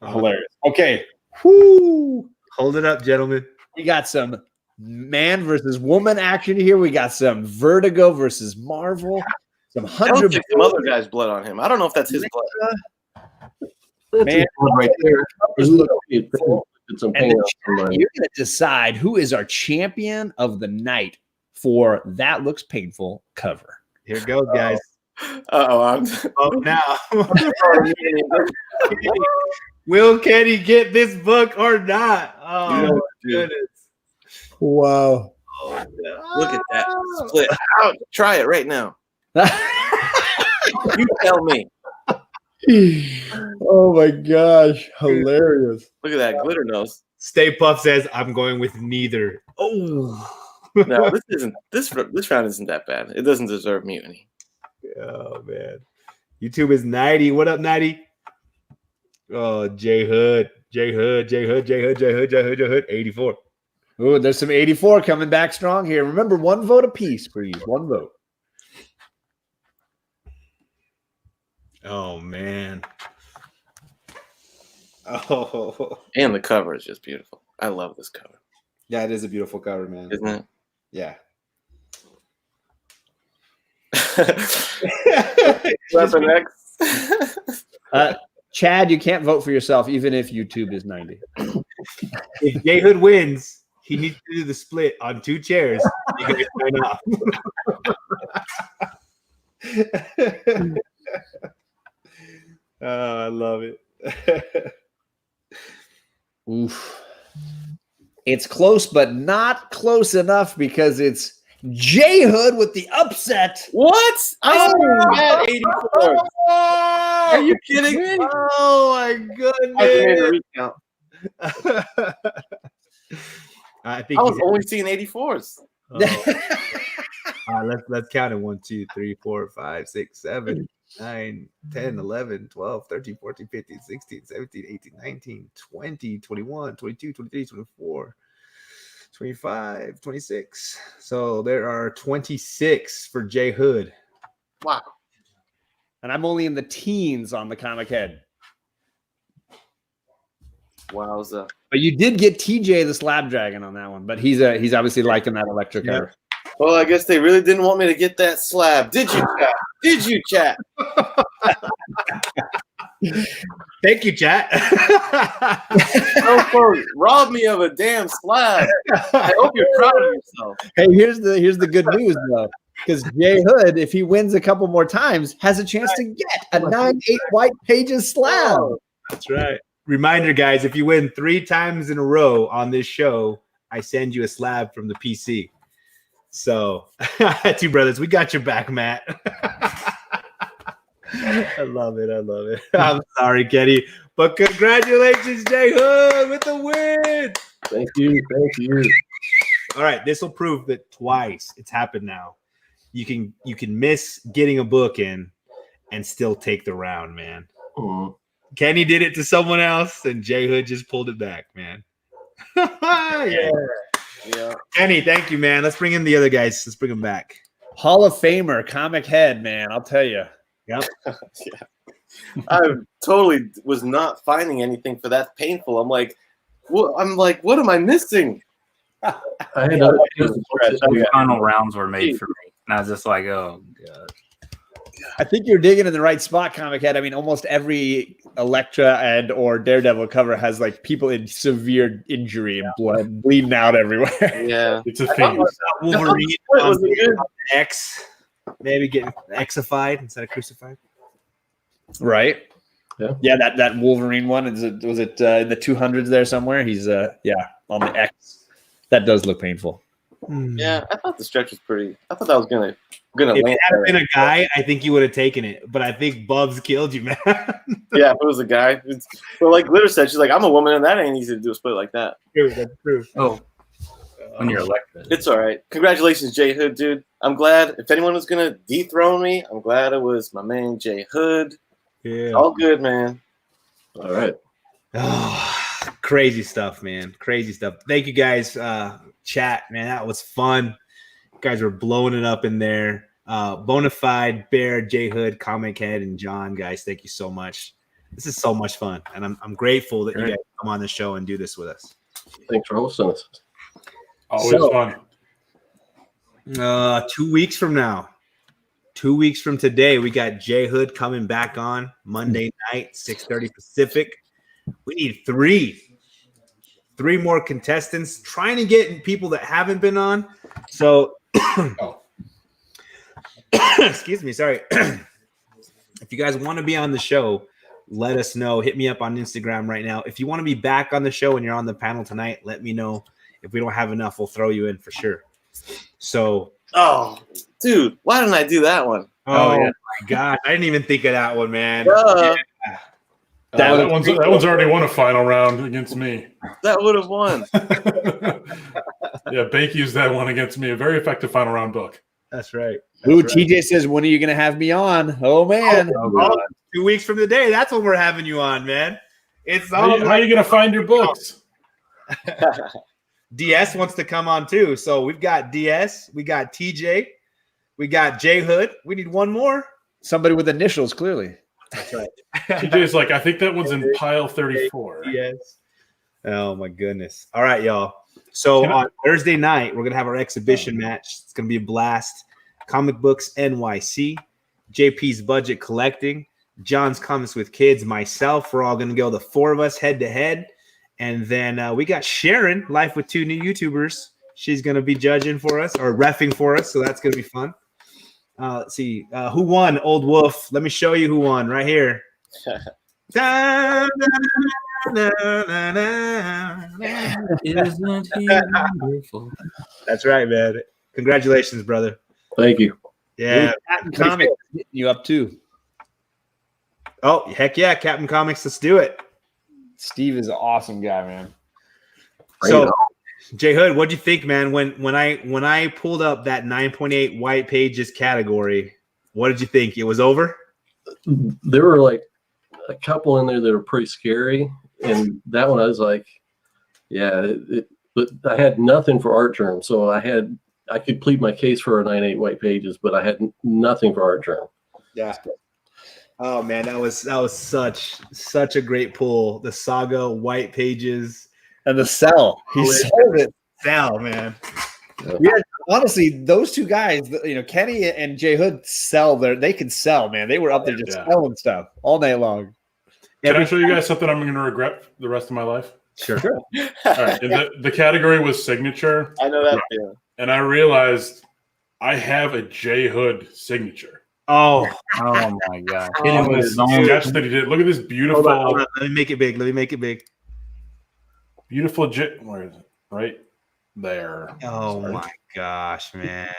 Hilarious. Okay. Whoo. Hold it up, gentlemen. We got some man versus woman action here. We got some Vertigo versus Marvel. Some 100 some other guy's blood on him. I don't know if that's his blood. That's Man, right there. Look, It's some pain out somebody. you're going to decide who is our champion of the night for That Looks Painful cover. Here it goes, guys. I'm Now. Will Kenny get this book or not? Oh, You know what, goodness. Wow. Oh, no. Look at that split. Ouch. Try it right now. You tell me. Oh my gosh. Hilarious. Look at that glitter nose. Stay Puff says, I'm going with neither. Oh. No, this round isn't that bad. It doesn't deserve mutiny. Oh, man. YouTube is 90. What up, 90? Oh, J Hood. 84. Ooh, there's some 84 coming back strong here. Remember, 1 vote apiece, please. 1 vote. Oh, man. Oh. And the cover is just beautiful. I love this cover. Yeah, it is a beautiful cover, man. Isn't it? Yeah. Weapon X. Chad, you can't vote for yourself, even if YouTube is 90. If J Hood wins, he needs to do the split on 2 chairs. You guys sign off. Oh, I love it. Oof. It's close, but not close enough because it's J Hood with the upset. What? I had 84. Are you kidding me? Oh my I made a goodness! recount. I think I was only seeing 84s. let's count it. 1, 2, 3, 4, 5, 6, 7, 9, 10, 11, 12, 13, 14, 15, 16, 17, 18, 19, 20, 21, 22, 23, 24, 25, 26. So there are 26 for J Hood. Wow. And I'm only in the teens on the Comic Head. Wowza. But you did get TJ the Slab Dragon on that one, but he's obviously liking that Electra cover. Well, I guess they really didn't want me to get that slab. Did you, chat? Did you, chat? Thank you, chat. Rob me of a damn slab. I hope you're proud of yourself. Hey, here's the good news though, because Jay Hood, if he wins a couple more times, has a chance to get a 9/8 white pages slab. That's right. Reminder, guys, if you win 3 times in a row on this show, I send you a slab from the PC. So, two brothers, we got your back, Matt. I love it. I love it. I'm sorry, Kenny, but congratulations, Jay Hood, with the win. Thank you. Thank you. All right, this will prove that twice it's happened now. You can miss getting a book in and still take the round, man. Kenny did it to someone else, and Jay Hood just pulled it back, man. Yeah. Kenny, thank you, man. Let's bring in the other guys. Let's bring them back. Hall of Famer, ComicHead, man. I'll tell you. Yep. I totally was not finding anything for that painful. I'm like, what am I missing? I had other The final rounds were made for me, and I was just like, oh god. I think you're digging in the right spot, ComicHead. I mean, almost every Elektra and or Daredevil cover has like people in severe injury and blood bleeding out everywhere. Yeah, It's a thing. Wolverine was it good? X, maybe getting Xified instead of crucified. Right. Yeah. That Wolverine one was it in the 200s there somewhere? He's on the X. That does look painful. Yeah, I thought the stretch was pretty. I thought that was gonna If land. it had been a guy, I think you would have taken it. But I think Bubs killed you, man. Yeah, if it was a guy. But like Glitter said, she's like, I'm a woman, and that ain't easy to do a split like that. True, that's true. Oh, when you're elected. It's all right. Congratulations, Jay Hood, dude. I'm glad. If anyone was gonna dethrone me, I'm glad it was my man Jay Hood. Yeah. All good, man. All right. Oh, crazy stuff, man. Crazy stuff. Thank you guys. Chat, man. That was fun. You guys were blowing it up in there. Bona Fide, Bear, Jay Hood, ComicHead, and John, guys. Thank you so much. This is so much fun. And I'm grateful that you guys come on the show and do this with us. Thanks for hosting us. Always fun. 2 weeks from now, 2 weeks from today, we got Jay Hood coming back on Monday night, 6:30 Pacific. We need three more contestants, trying to get people that haven't been on. So, excuse me, sorry. If you guys want to be on the show, let us know. Hit me up on Instagram right now. If you want to be back on the show and you're on the panel tonight, let me know. If we don't have enough, we'll throw you in for sure. So, Oh, dude, why didn't I do that one? oh my God, I didn't even think of that one, man. That one's already won a final round against me. That would have won. Yeah, Bank used that one against me. A very effective final round book. That's right. Ooh, TJ says, when are you going to have me on? Oh, man. 2 weeks from today, that's when we're having you on, man. It's How are you going to find your books? DS wants to come on too. So we've got DS, we got TJ, we got Jay Hood. We need one more. Somebody with initials, clearly. That's right. TJ's like, I think that one's in pile 34. Yes. Oh my goodness. All right, y'all. So on Thursday night, we're gonna have our exhibition match. It's gonna be a blast. Comic Books NYC, JP's Budget Collecting, John's Comics with Kids, myself. We're all gonna go, the four of us, head to head. And then we got Sharon, Life with Two New YouTubers. She's going to be judging for us or reffing for us. So that's going to be fun. Let's see. Who won? Old Wolf. Let me show you who won right here. Isn't he wonderful? That's right, man. Congratulations, brother. Thank you. Yeah. Captain Comics hitting you up, too. Oh, heck yeah. Captain Comics. Let's do it. Steve is an awesome guy, man. So, Jay Hood, what'd you think, man? When I pulled up that 9.8 white pages category, what did you think? It was over? There were like a couple in there that were pretty scary, and that one I was like, yeah. But I had nothing for art term, so I could plead my case for a 9.8 white pages, but I had nothing for art term. Yeah. Oh man, that was such a great pull. The Saga white pages And the Cell. He sold it. Sal, man. Yeah, honestly, those two guys, Kenny and Jay Hood they can sell, man. They were up there just selling stuff all night long. Can I show you guys something I'm going to regret the rest of my life? Sure. All right. The category was signature. I know that feeling. And I realized I have a J Hood signature. Oh my God. On this sketch that he did. Look at this beautiful. Hold on. Let me make it big. Beautiful where is it? Right there. Oh my gosh, man.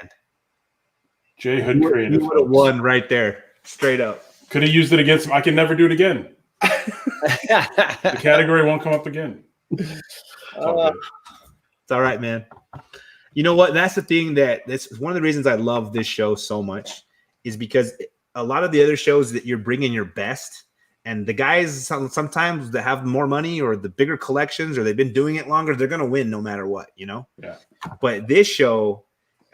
J Hood creative. You would have won right there. Straight up. Could have used it against him. I can never do it again. The category won't come up again. It's all right, man. You know what? That's the thing that's one of the reasons I love this show so much is because a lot of the other shows that you're bringing your best, and the guys sometimes that have more money or the bigger collections or they've been doing it longer, they're going to win no matter what, Yeah. But this show,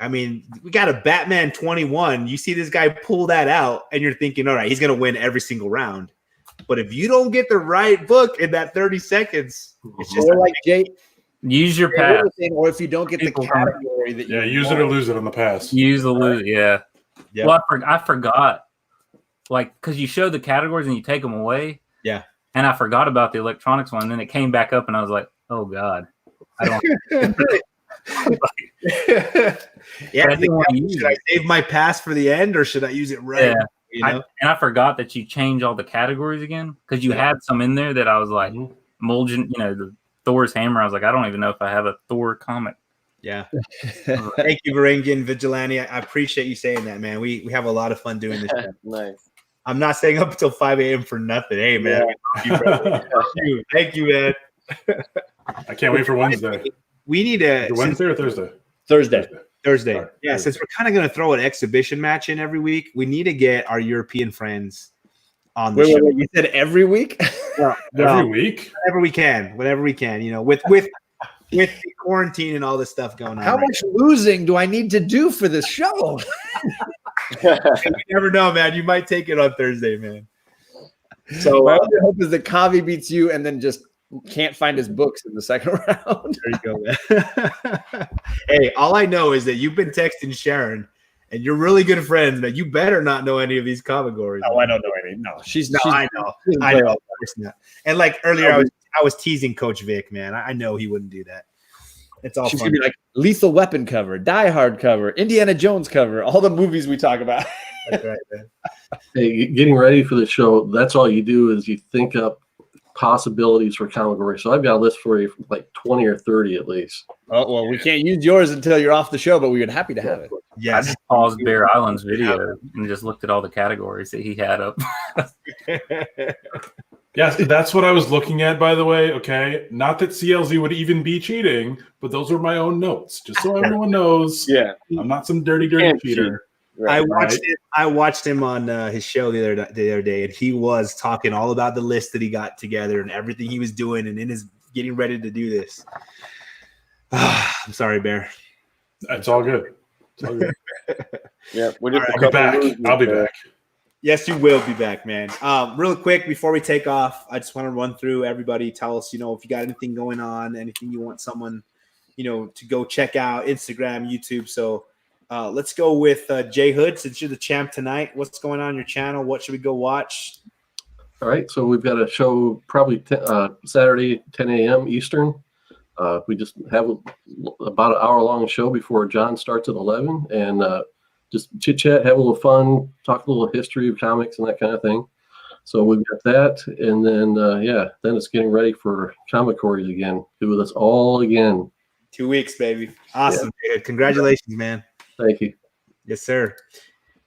I mean, we got a Batman 21. You see this guy pull that out and you're thinking, all right, he's going to win every single round. But if you don't get the right book in that 30 seconds, it's just like Jay. Use your pass. Or if you don't get the category that use it or lose it on the pass. Use the lose, yeah. Well, I forgot. Like, because you show the categories and you take them away. Yeah. And I forgot about the electronics one. And then it came back up and I was like, oh, God. I don't. Should I save my pass for the end or should I use it right? Yeah. And I forgot that you change all the categories again because you had some in there that I was like, Mulligan, the Thor's hammer. I was like, I don't even know if I have a Thor comic. Yeah. Thank you, Varangian Vigilante. I appreciate you saying that, man. We have a lot of fun doing this. Nice. I'm not staying up until 5 a.m. for nothing. Hey, man. Yeah. Thank you, man. I can't wait for Wednesday. We need a Wednesday or Thursday? Thursday. Right. Yeah, since we're kind of going to throw an exhibition match in every week, we need to get our European friends on the show. Wait, you said every week? Every week? Whenever we can, with the quarantine and all this stuff going on. How much losing do I need to do for this show? You never know, man. You might take it on Thursday, man. So my only hope is that Kavi beats you and then just can't find his books in the second round. There you go, man. Hey, all I know is that you've been texting Sharon and you're really good friends, man. You better not know any of these Comicgories. No, I don't know any. No, I know. Of course not. And like earlier, I was teasing Coach Vic, man. I know he wouldn't do that. It's all She's fun. gonna be like Lethal Weapon cover, Die Hard cover, Indiana Jones cover, all the movies we talk about. That's right, man. Hey, getting ready for the show, that's all you do is you think up possibilities for Comicgories. So I've got a list for you, like 20 or 30 at least. Oh, well, we can't use yours until you're off the show, but we would happy to have it. Yes. I just paused Bear Island's video and just looked at all the categories that he had up. Yes, that's what I was looking at, by the way. Okay. Not that CLZ would even be cheating, but those were my own notes. Just so everyone knows. Yeah. I'm not some dirty cheater. Right. I watched him on his show the other day, and he was talking all about the list that he got together and everything he was doing and in his getting ready to do this. I'm sorry, Bear. It's all good. It's all good. Yeah, I'll be back. I'll be back. Yes, you will be back, man. Real quick, before we take off, I just want to run through everybody. Tell us, if you got anything going on, anything you want someone, to go check out, Instagram, YouTube. So let's go with Jay Hood, since you're the champ tonight. What's going on your channel? What should we go watch? All right, so we've got a show probably Saturday, 10 a.m. Eastern. We just have about an hour-long show before John starts at 11, and just chit-chat, have a little fun, talk a little history of comics and that kind of thing. So we've got that, and then, then it's getting ready for Comicgories again. Do with us all again. 2 weeks, baby. Awesome, yeah. Congratulations, man. Thank you. Yes, sir.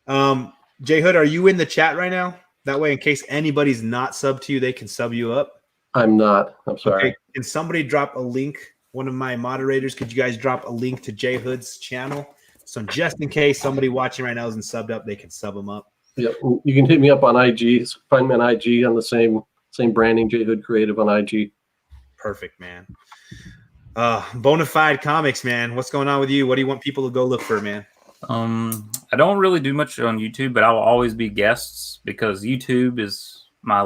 Jay Hood, are you in the chat right now? That way, in case anybody's not subbed to you, they can sub you up. I'm not. I'm sorry. Okay. Can somebody drop a link? One of my moderators, could you guys drop a link to Jay Hood's channel? So just in case somebody watching right now isn't subbed up, they can sub them up. Yep. You can hit me up on IG. Find me on IG on the same branding, Jay Hood Creative on IG. Perfect, man. Bona Fide Comics, man. What's going on with you? What do you want people to go look for, man? I I don't really do much on YouTube, but I will always be guests because YouTube is my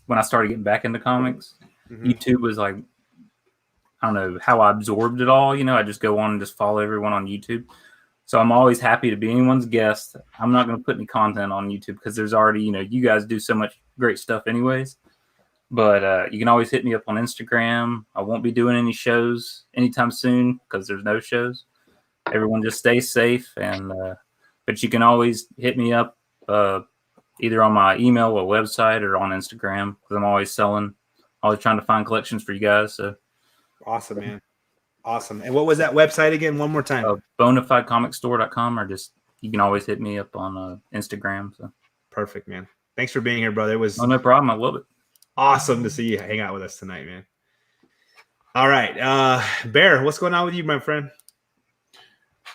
when I started getting back into comics, YouTube was like, I don't know how I absorbed it all. I just go on and just follow everyone on YouTube. So I'm always happy to be anyone's guest. I'm not going to put any content on YouTube because there's already, you guys do so much great stuff anyways. But you can always hit me up on Instagram. I won't be doing any shows anytime soon because there's no shows. Everyone just stay safe. But you can always hit me up either on my email or website or on Instagram because I'm always selling, always trying to find collections for you guys. So awesome, man. Awesome. And what was that website again? One more time. BonaFideComicStore.com, or just you can always hit me up on Instagram. So perfect, man. Thanks for being here, brother. It was no problem. I love it. Awesome to see you hang out with us tonight, man. All right, Bear, what's going on with you, my friend?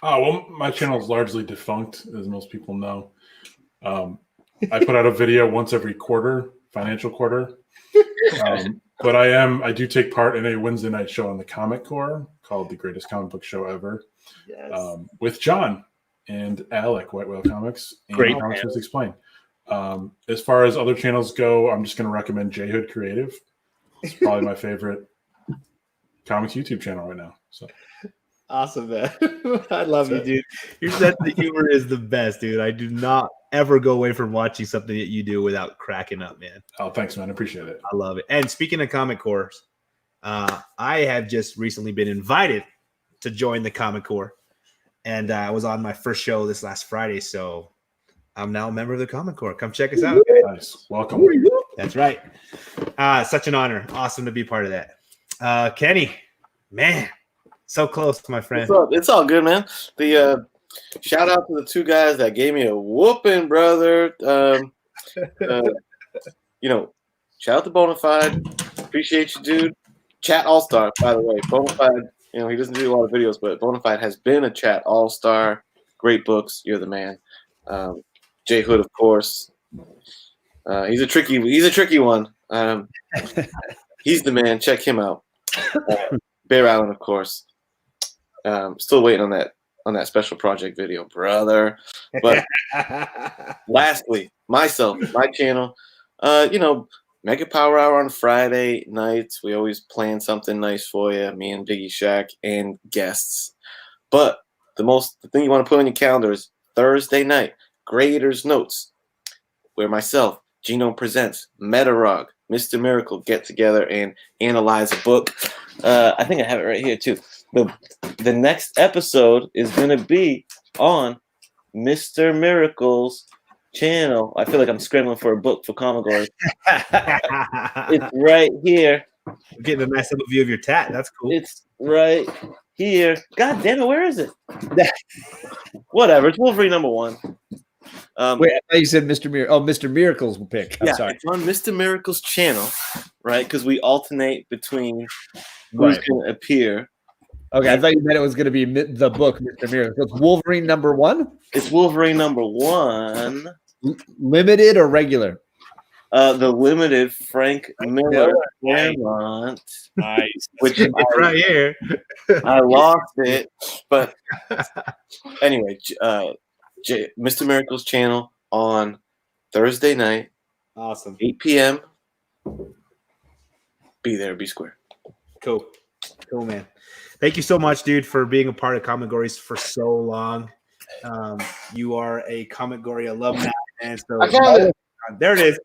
Oh, well, my channel is largely defunct, as most people know. I put out a video once every quarter, financial quarter. But I do take part in a Wednesday night show on the Comic Core called The Greatest Comic Book Show Ever. Yes. With John and Alec, White Whale Comics, and Great, Comics was Explained. As far as other channels go, I'm just going to recommend J Hood Creative. It's probably my favorite comics YouTube channel right now. So awesome, man. I love you, dude. Your sense of humor is the best, dude. I do not ever go away from watching something that you do without cracking up, man. Oh, thanks, man. I appreciate it. I love it. And speaking of Comic Core, I have just recently been invited to join the Comic Core, and I was on my first show this last Friday, so I'm now a member of the Comic Core. Come check us out. Nice. Welcome. That's right. Such an honor. Awesome to be part of that. Kenny, man, so close, my friend. It's all good, man. The shout out to the two guys that gave me a whooping, brother. Shout out to Bona Fide. Appreciate you, dude. Chat All-Star, by the way. Bona Fide, he doesn't do a lot of videos, but Bona Fide has been a Chat All-Star. Great books. You're the man. J Hood, of course. He's a tricky one. He's the man. Check him out. Bear Island, of course. Still waiting on that special project video, brother. But lastly, myself, my channel, Mega Power Hour on Friday nights. We always plan something nice for you, me and Biggie Shack and guests. But the thing you want to put on your calendar is Thursday night, Graders Notes, where myself, Gino Presents, Metarog, Mr. Miracle get together and analyze a book. I think I have it right here too. The next episode is going to be on Mr. Miracle's channel. I feel like I'm scrambling for a book for Comicgories. It's right here. I'm getting a nice little view of your tat. That's cool. It's right here. God damn it, where is it? Whatever. It's Wolverine #1. Wait, I thought you said Mr. Miracle. Oh, Mr. Miracle's pick. I'm sorry. It's on Mr. Miracle's channel, right? Because we alternate between who's going to appear. Okay, I thought you meant it was going to be the book, Mr. Miracle. It's Wolverine #1? It's Wolverine #1. Limited or regular? The limited Frank Miller Claremont. Nice. Which it's right here. I lost it. But anyway, Mr. Miracle's channel on Thursday night. Awesome. 8 p.m. Be there, be square. Cool, man. Thank you so much, dude, for being a part of Comicgories for so long. You are a Comicgory alumni, and so there it is.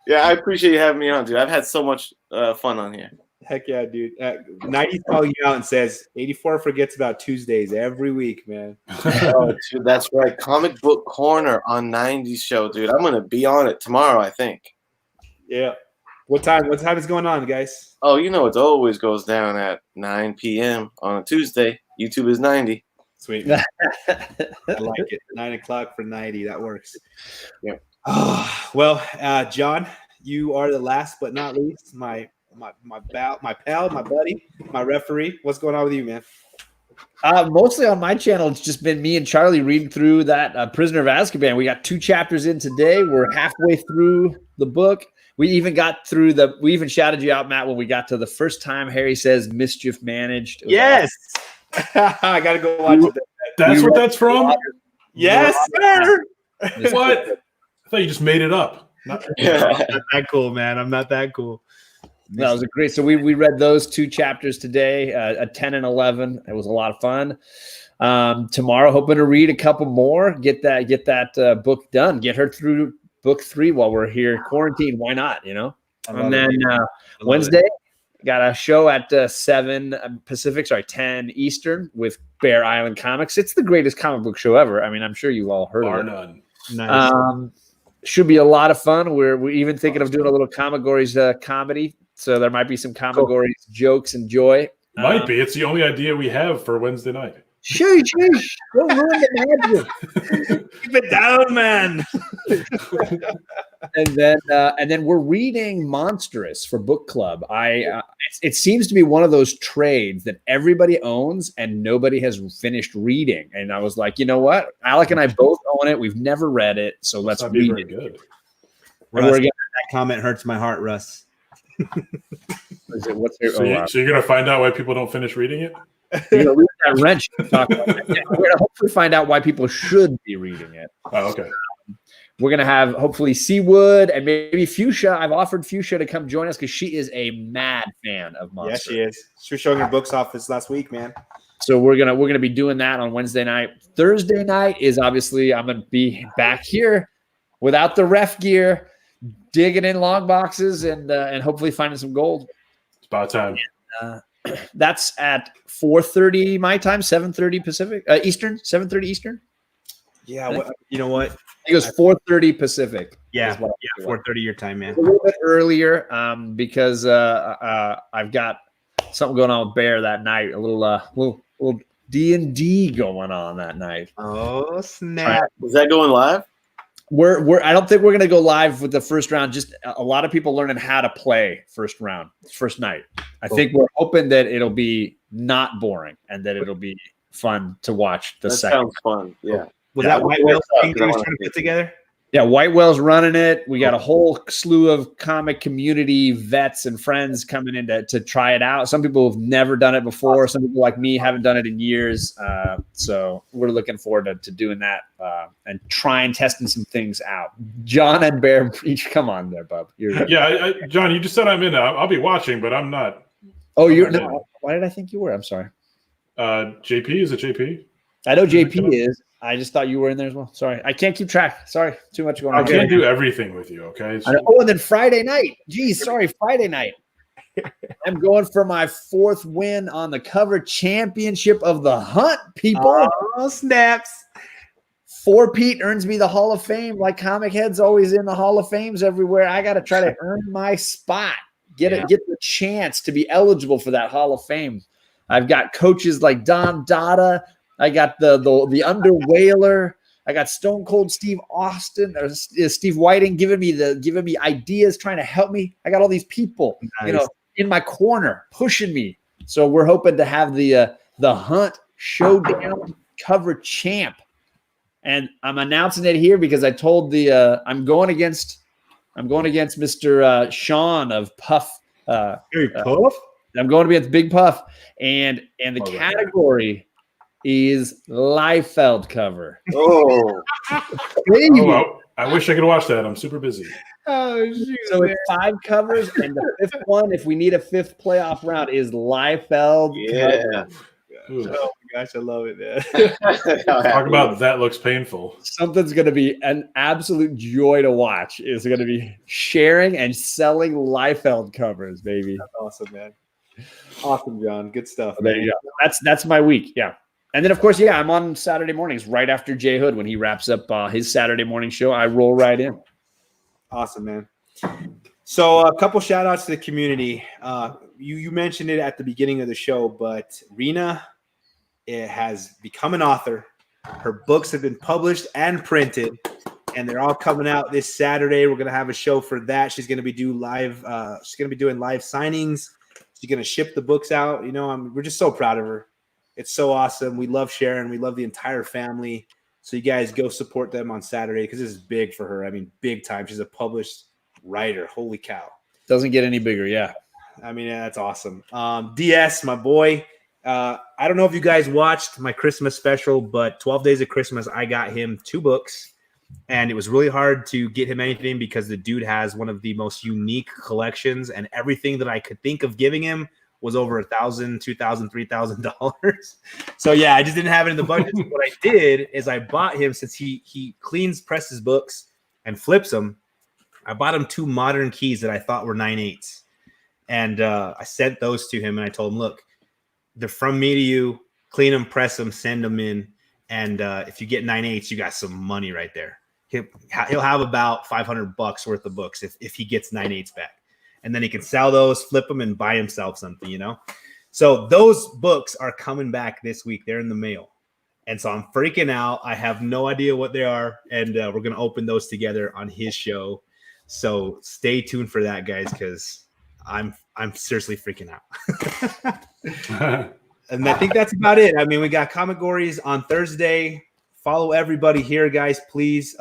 Yeah, I appreciate you having me on, dude. I've had so much fun on here. Heck yeah, dude. 90's calling you out and says 84 forgets about Tuesdays every week, man. Oh, dude, that's right. Comic Book Corner on 90's show, dude. I'm gonna be on it tomorrow, I think. Yeah. What time is going on, guys? Oh, it always goes down at 9 p.m. on a Tuesday. YouTube is 90. Sweet. I like it. 9 o'clock for 90. That works. Yeah. Well, John, you are the last but not least. My pal, my buddy, my referee. What's going on with you, man? Mostly on my channel, it's just been me and Charlie reading through that Prisoner of Azkaban. We got 2 chapters in today. We're halfway through the book. We even shouted you out, Matt, when we got to the first time Harry says mischief managed. Yes. Awesome. I gotta go watch it. That's what that's from? Yes, sir. What? I thought you just made it up. I'm not that cool, man. I'm not that cool. No, it was a great. So we read those 2 chapters today, a 10 and 11. It was a lot of fun. Tomorrow, hoping to read a couple more. Get that book done. Get her through book 3 while we're here quarantined. Why not? And then Wednesday, got a show at 7 Pacific, 10 Eastern with Bear Island Comics. It's the greatest comic book show ever. I mean, I'm sure you've all heard of it. None. Nice. Should be a lot of fun. We're even thinking of doing a little Comicgories comedy. So there might be some Comicgories jokes and joy. Might be. It's the only idea we have for Wednesday night. Shush. Don't ruin the magic. Keep it down, man. And then we're reading Monstrous for book club. It seems to be one of those trades that everybody owns and nobody has finished reading. And I was like, you know what? Alec and I both own it. We've never read it, so let's read it. Good. Russ, that comment hurts my heart, Russ. So you're gonna find out why people don't finish reading it? You're gonna read that wrench. We're gonna hopefully find out why people should be reading it. Oh, okay. We're going to have hopefully Seawood and maybe Fuchsia. I've offered Fuchsia to come join us because she is a mad fan of Monster. Yes, she is. She was showing her books off this last week, man. So we're gonna be doing that on Wednesday night. Thursday night is obviously I'm gonna be back here without the ref gear, digging in long boxes and hopefully finding some gold. It's about time. That's at 4:30 my time, 7:30 Pacific Eastern, 7:30 Eastern. Yeah, you know what? It was 4:30 Pacific. Yeah, 4:30 your time, man. A little bit earlier, because I've got something going on with Bear that night. A little D&D going on that night. Oh snap! Is that going live? I don't think we're gonna go live with the first round. Just a lot of people learning how to play first night. I think we're hoping that it'll be not boring and that it'll be fun to watch. That sounds fun. Yeah. Was that White Whale thing he was trying to put together? Yeah, White Whale's running it. We got a whole slew of comic community vets and friends coming in to try it out. Some people have never done it before. Some people like me haven't done it in years. So we're looking forward to doing that and trying testing some things out. John and Bear each come on there, bub. John, you just said I'm in. I'll be watching, but I'm not. Oh, you're no. Why did I think you were? I'm sorry. JP, is it JP? I know JP is. I just thought you were in there as well. Sorry. I can't keep track. Sorry. Too much going on. I can't do everything with you, okay? And then Friday night. Geez, sorry. Friday night. I'm going for my 4th win on the cover championship of the hunt, people. Oh, snaps. 4 Pete earns me the Hall of Fame. Like ComicHead's always in the Hall of Fames everywhere. I got to try to earn my spot. Get the chance to be eligible for that Hall of Fame. I've got coaches like Don Dada. I got the Underwhaler. I got Stone Cold Steve Austin or Steve Whiting giving me ideas, trying to help me. I got all these people, in my corner pushing me. So we're hoping to have the Hunt Showdown cover champ, and I'm announcing it here because I told I'm going against Mr. Sean of Puff. Puff. I'm going against Big Puff, and the category is Liefeld cover. Oh. I wish I could watch that. I'm super busy. Oh, shoot, so it's 5 covers, and the 5th one, if we need a 5th playoff round, is Liefeld. Yeah. Oh my gosh, I love it, man. Talk about that looks painful. Something's going to be an absolute joy to watch. Is going to be sharing and selling Liefeld covers, baby. That's awesome, man. Awesome, John. Good stuff. There you go. That's my week. Yeah. And then, of course, I'm on Saturday mornings right after Jay Hood. When he wraps up his Saturday morning show, I roll right in. Awesome, man. So a couple shout outs to the community. You mentioned it at the beginning of the show, but Rena has become an author. Her books have been published and printed, and they're all coming out this Saturday. We're going to have a show for that. She's going to be doing live signings. She's going to ship the books out. We're just so proud of her. It's so awesome. We love Sharon. We love the entire family. So you guys go support them on Saturday because this is big for her. I mean, big time. She's a published writer. Holy cow. Doesn't get any bigger. Yeah. I mean, that's awesome. DS, my boy, I don't know if you guys watched my Christmas special, but 12 Days of Christmas, I got him 2 books. And it was really hard to get him anything because the dude has one of the most unique collections, and everything that I could think of giving him was over $1,000, $2,000, $3,000. So yeah, I just didn't have it in the budget. So what I did is I bought him, since he cleans, presses books, and flips them. I bought him 2 modern keys that I thought were 9/8, and I sent those to him, and I told him, look, they're from me to you. Clean them, press them, send them in. And if you get 9/8, you got some money right there. He'll have about $500 worth of books if he gets 9/8 back, and then he can sell those, flip them, and buy himself something, you know. So those books are coming back this week. They're in the mail, and so I'm freaking out. I have no idea what they are, and we're gonna open those together on his show. So stay tuned for that, guys, because I'm seriously freaking out. And I think that's about it. I mean, we got Comicgories on Thursday. Follow everybody here, guys. Please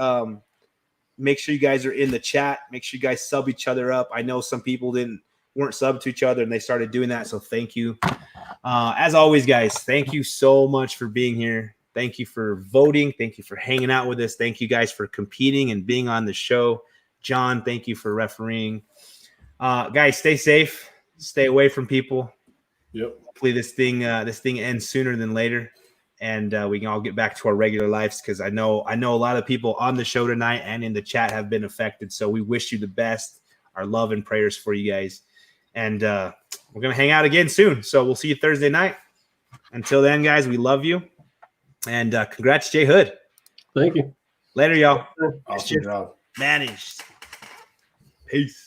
make sure you guys are in the chat. Make sure you guys sub each other up. I know some people weren't subbed to each other, and they started doing that. So thank you. As always, guys, thank you so much for being here. Thank you for voting. Thank you for hanging out with us. Thank you guys for competing and being on the show. John, thank you for refereeing. Guys, stay safe. Stay away from people. Yep. Hopefully this thing ends sooner than later, and we can all get back to our regular lives, because I know a lot of people on the show tonight and in the chat have been affected. So we wish you the best. Our love and prayers for you guys, and we're gonna hang out again soon. So we'll see you Thursday night. Until then, guys, we love you, and congrats, Jay Hood. Thank you. Later, y'all. Awesome job. Managed. Peace.